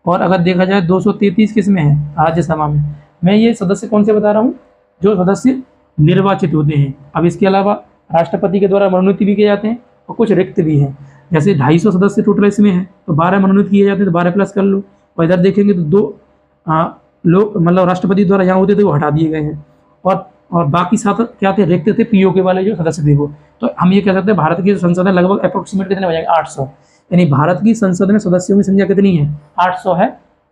और अगर देखा जाए 233 किस में है, राज्यसभा में। मैं ये सदस्य कौन से बता रहा हूँ, जो सदस्य निर्वाचित होते हैं। अब इसके अलावा राष्ट्रपति के द्वारा मनोनीत भी किए जाते हैं और कुछ रिक्त भी हैं। जैसे 250 सदस्य टोटल इसमें हैं, तो 12 मनोनीत किए जाते हैं, तो 12 प्लस कर लो। और इधर देखेंगे तो 2 लोग मतलब राष्ट्रपति द्वारा यहाँ होते थे, वो हटा दिए गए हैं। और बाकी 7 क्या थे, रिक्त थे, पीओके वाले जो सदस्य थे वो। तो हम ये कह सकते हैं भारत की संसद में लगभग अप्रोक्सीमेट कितने हो जाएंगे, 800। यानी भारत की संसद में सदस्यों की संख्या कितनी है, 800 है।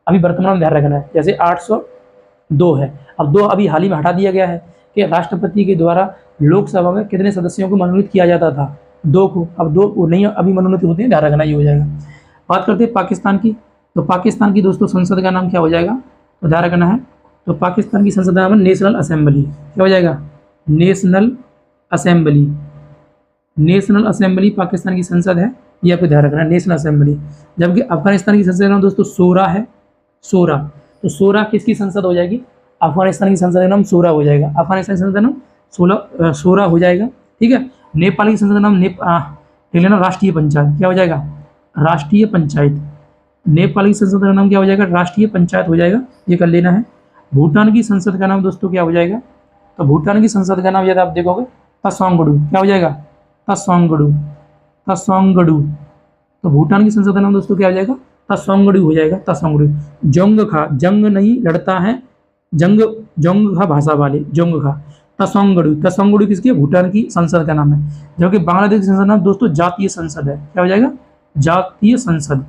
अभी वर्तमान में ध्यान रखना है, जैसे 802 है। अब 2 अभी हाल ही में हटा दिया गया है कि राष्ट्रपति के द्वारा लोकसभा में कितने सदस्यों को मनोनीत किया जाता था, 2 को। अब 2 नहीं अभी मनोनीत होते हैं, ध्यान रखना ये हो जाएगा। बात करते हैं पाकिस्तान की। तो पाकिस्तान की दोस्तों संसद का नाम क्या हो जाएगा, तो ध्यान रखना है। तो पाकिस्तान की संसद का नाम है नेशनल असेंबली। क्या हो जाएगा, national assembly. National assembly Pakistan की संसद है, ये आपको ध्यान रखना है, नेशनल असेंबली। जबकि अफगानिस्तान की संसद का नाम दोस्तों शोरा है, शोरा। तो शोरा किसकी संसद हो जाएगी, अफगानिस्तान की संसद का नाम शोरा हो जाएगा। अफगानिस्तान की संसद का नाम शोरा हो जाएगा, ठीक है। नेपाल की संसद का नाम लिख लेना, राष्ट्रीय पंचायत। क्या हो जाएगा, राष्ट्रीय पंचायत। नेपाल की संसद का नाम क्या हो जाएगा, राष्ट्रीय पंचायत हो जाएगा, ये कर लेना है। भूटान की संसद का नाम दोस्तों क्या हो जाएगा, तो भूटान की संसद का नाम यदि आप देखोगे तसोंगडू। क्या हो जाएगा, तसोंगडू, तसोंगडू। तो भूटान की संसद का नाम दोस्तों क्या हो जाएगा, तसोंगडू हो जाएगा, तसोंगडू। जोंगखा, जंग नहीं लड़ता है, जंग जोंगखा भाषा वाले, जोंगखा। तसोंगडू, तसोंगडू किसकी, भूटान की संसद का नाम है। जबकि बांग्लादेश की संसद का नाम दोस्तों जातीय संसद है। क्या हो जाएगा, जातीय संसद।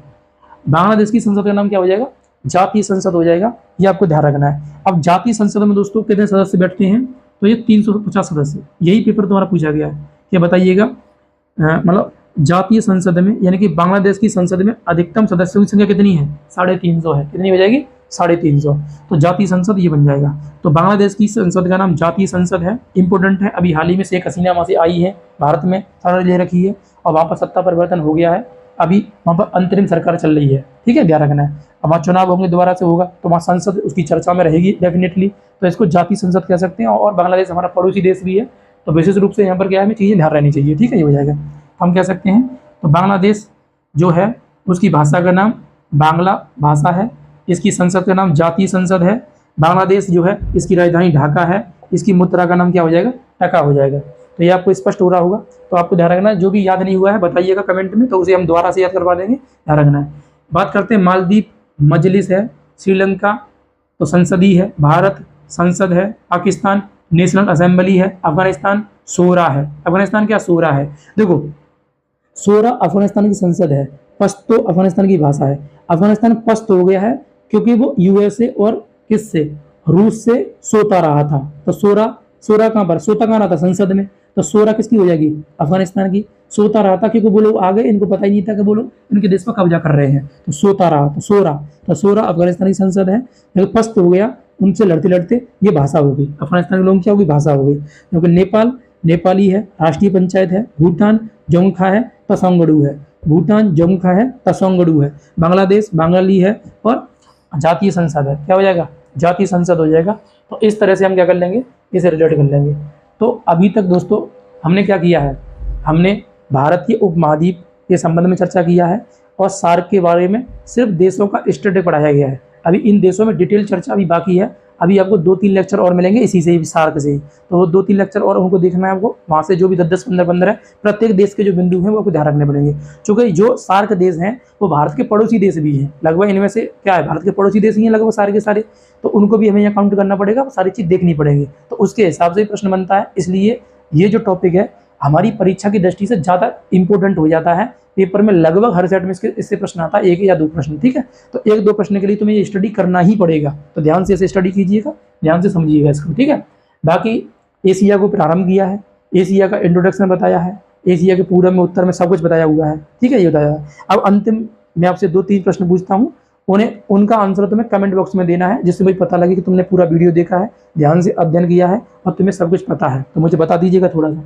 बांग्लादेश की संसद का नाम क्या हो जाएगा, जातीय संसद हो जाएगा, ये आपको ध्यान रखना है। अब जातीय संसद में दोस्तों कितने सदस्य बैठते हैं, तो ये 350 सदस्य। यही पेपर तुम्हारा पूछा गया है कि बताइएगा मतलब जातीय संसद में यानी कि बांग्लादेश की संसद में अधिकतम सदस्यों की संख्या कितनी है, 350 है। कितनी हो जाएगी, 350। तो जातीय संसद ये बन जाएगा। तो बांग्लादेश की संसद का नाम जातीय संसद है, इंपॉर्टेंट है। अभी हाल ही में शेख हसीना वहाँ से आई है, भारत में शरण ले रखी है और वहाँ पर सत्ता परिवर्तन हो गया है। अभी वहाँ पर अंतरिम सरकार चल रही है, ठीक है, ध्यान रखना है। अब वहाँ चुनाव होंगे, दोबारा से होगा, तो वहाँ संसद उसकी चर्चा में रहेगी डेफिनेटली। तो इसको जातीय संसद कह सकते हैं। और बांग्लादेश हमारा पड़ोसी देश भी है, तो विशेष रूप से यहाँ पर क्या है, हमें चीज़ें ध्यान रहनी चाहिए, ठीक है, ये हो जाएगा। हम कह सकते हैं तो बांग्लादेश जो है उसकी भाषा का नाम बांग्ला भाषा है, इसकी संसद का नाम जातीय संसद है। बांग्लादेश जो है इसकी राजधानी ढाका है, इसकी मुद्रा का नाम क्या हो जाएगा, टका हो जाएगा। तो ये आपको स्पष्ट हो रहा होगा। तो आपको ध्यान रखना है, जो भी याद नहीं हुआ है बताइएगा कमेंट में, तो उसे हम दोबारा से याद करवा देंगे, ध्यान रखना है। बात करते हैं मालदीव मजलिस है, श्रीलंका तो संसदीय है, भारत संसद है, पाकिस्तान नेशनल असेंबली है, अफगानिस्तान शोरा है। अफगानिस्तान क्या, शोरा है। देखो शोरा अफगानिस्तान की संसद है, पश्तो अफगानिस्तान की भाषा है। अफगानिस्तान पश्त हो गया है क्योंकि वो यूएसए और किससे, रूस से सोता रहा था। तो शोरा कहाँ पर, सोता कहाँ रहा था, संसद में। तो शोरा किसकी हो जाएगी, अफगानिस्तान की। सोता रहा था क्योंकि वो लोग आ गए, इनको पता ही नहीं था कि वो लोग इनके देश पर कब्जा कर रहे हैं, तो सोता रहा। तो शोरा अफगानिस्तान की संसद है। लेकिन पश्त हो गया, उनसे लड़ते लड़ते ये भाषा हो गई, अफगानिस्तान के लोगों की क्या होगी, भाषा हो गई। क्योंकि नेपाल नेपाली है, राष्ट्रीय पंचायत है। भूटान जोंगखा है, तसोंगडू है। भूटान जोंगखा है, तसोंगडू है। बांग्लादेश बांगाली है और जातीय संसद है। क्या हो जाएगा, जातीय संसद हो जाएगा। तो इस तरह से हम क्या कर लेंगे, इसे रिलेट कर लेंगे। तो अभी तक दोस्तों हमने क्या किया है, हमने भारतीय उपमहाद्वीप के संबंध में चर्चा किया है और सार्क के बारे में सिर्फ देशों का स्टेटस पढ़ाया गया है। अभी इन देशों में डिटेल चर्चा अभी बाकी है। अभी आपको 2-3 लेक्चर और मिलेंगे इसी से, सार्क से। तो वो 2-3 लेक्चर और उनको देखना है आपको, वहाँ से जो भी 10-10, 15-15 है, प्रत्येक देश के जो बिंदु हैं वो आपको ध्यान रखने पड़ेंगे। क्योंकि जो सार्क देश हैं वो भारत के पड़ोसी देश भी हैं, लगभग इनमें से क्या है, भारत के पड़ोसी देश ही हैं लगभग सारे के सारे। तो उनको भी हमें यहाँ काउंट करना पड़ेगा, सारी चीज़ देखनी पड़ेगी। तो उसके हिसाब से ही प्रश्न बनता है। इसलिए ये जो टॉपिक है हमारी परीक्षा की दृष्टि से ज़्यादा इंपॉर्टेंट हो जाता है। पेपर में लगभग हर सेट में इससे प्रश्न आता है, 1 या 2 प्रश्न, ठीक है। तो 1-2 प्रश्न के लिए तुम्हें ये स्टडी करना ही पड़ेगा। तो ध्यान से इसे स्टडी कीजिएगा, ध्यान से समझिएगा इसको, ठीक है। बाकी एशिया को प्रारंभ किया है, एशिया का इंट्रोडक्शन बताया है, एशिया के पूर्व में उत्तर में सब कुछ बताया हुआ है, ठीक है, ये बताया है। अब अंतिम मैं आपसे 2-3 प्रश्न पूछता हूँ, उनका आंसर तुम्हें कमेंट बॉक्स में देना है, जिससे मुझे पता लगे कि तुमने पूरा वीडियो देखा है, ध्यान से अध्ययन किया है और तुम्हें सब कुछ पता है। तो मुझे बता दीजिएगा थोड़ा सा,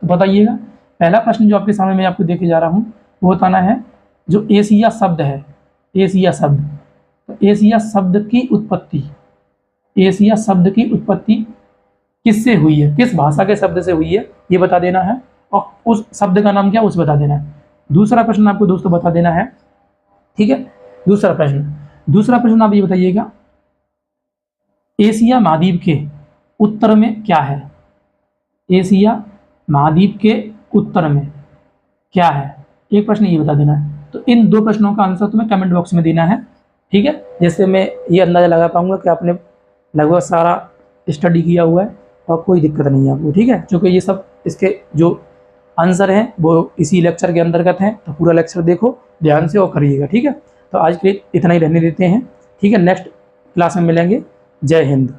तो बताइएगा। पहला प्रश्न जो आपके सामने मैं आपको देके जा रहा हूँ वो बताना है, जो एशिया शब्द है, एशिया शब्द, तो एशिया शब्द की उत्पत्ति, एशिया शब्द की उत्पत्ति किससे हुई है, किस भाषा के शब्द से हुई है, ये बता देना है। और उस शब्द का नाम क्या, उसे बता देना है। दूसरा प्रश्न आपको दोस्तों बता देना है, ठीक है। दूसरा प्रश्न, दूसरा प्रश्न आप ये बताइएगा, एशिया महाद्वीप के उत्तर में क्या है? एशिया महाद्वीप के उत्तर में क्या है? एक प्रश्न ये बता देना है। तो इन 2 प्रश्नों का आंसर तुम्हें कमेंट बॉक्स में देना है, ठीक है। जैसे मैं ये अंदाज़ा लगा पाऊंगा कि आपने लगभग सारा स्टडी किया हुआ है और कोई दिक्कत नहीं है आपको, ठीक है। क्योंकि ये सब इसके जो आंसर हैं वो इसी लेक्चर के अंतर्गत हैं, तो पूरा लेक्चर देखो ध्यान से और करिएगा, ठीक है। तो आज के लिए इतना ही रहने देते हैं, ठीक है। नेक्स्ट क्लास में मिलेंगे। जय हिंद।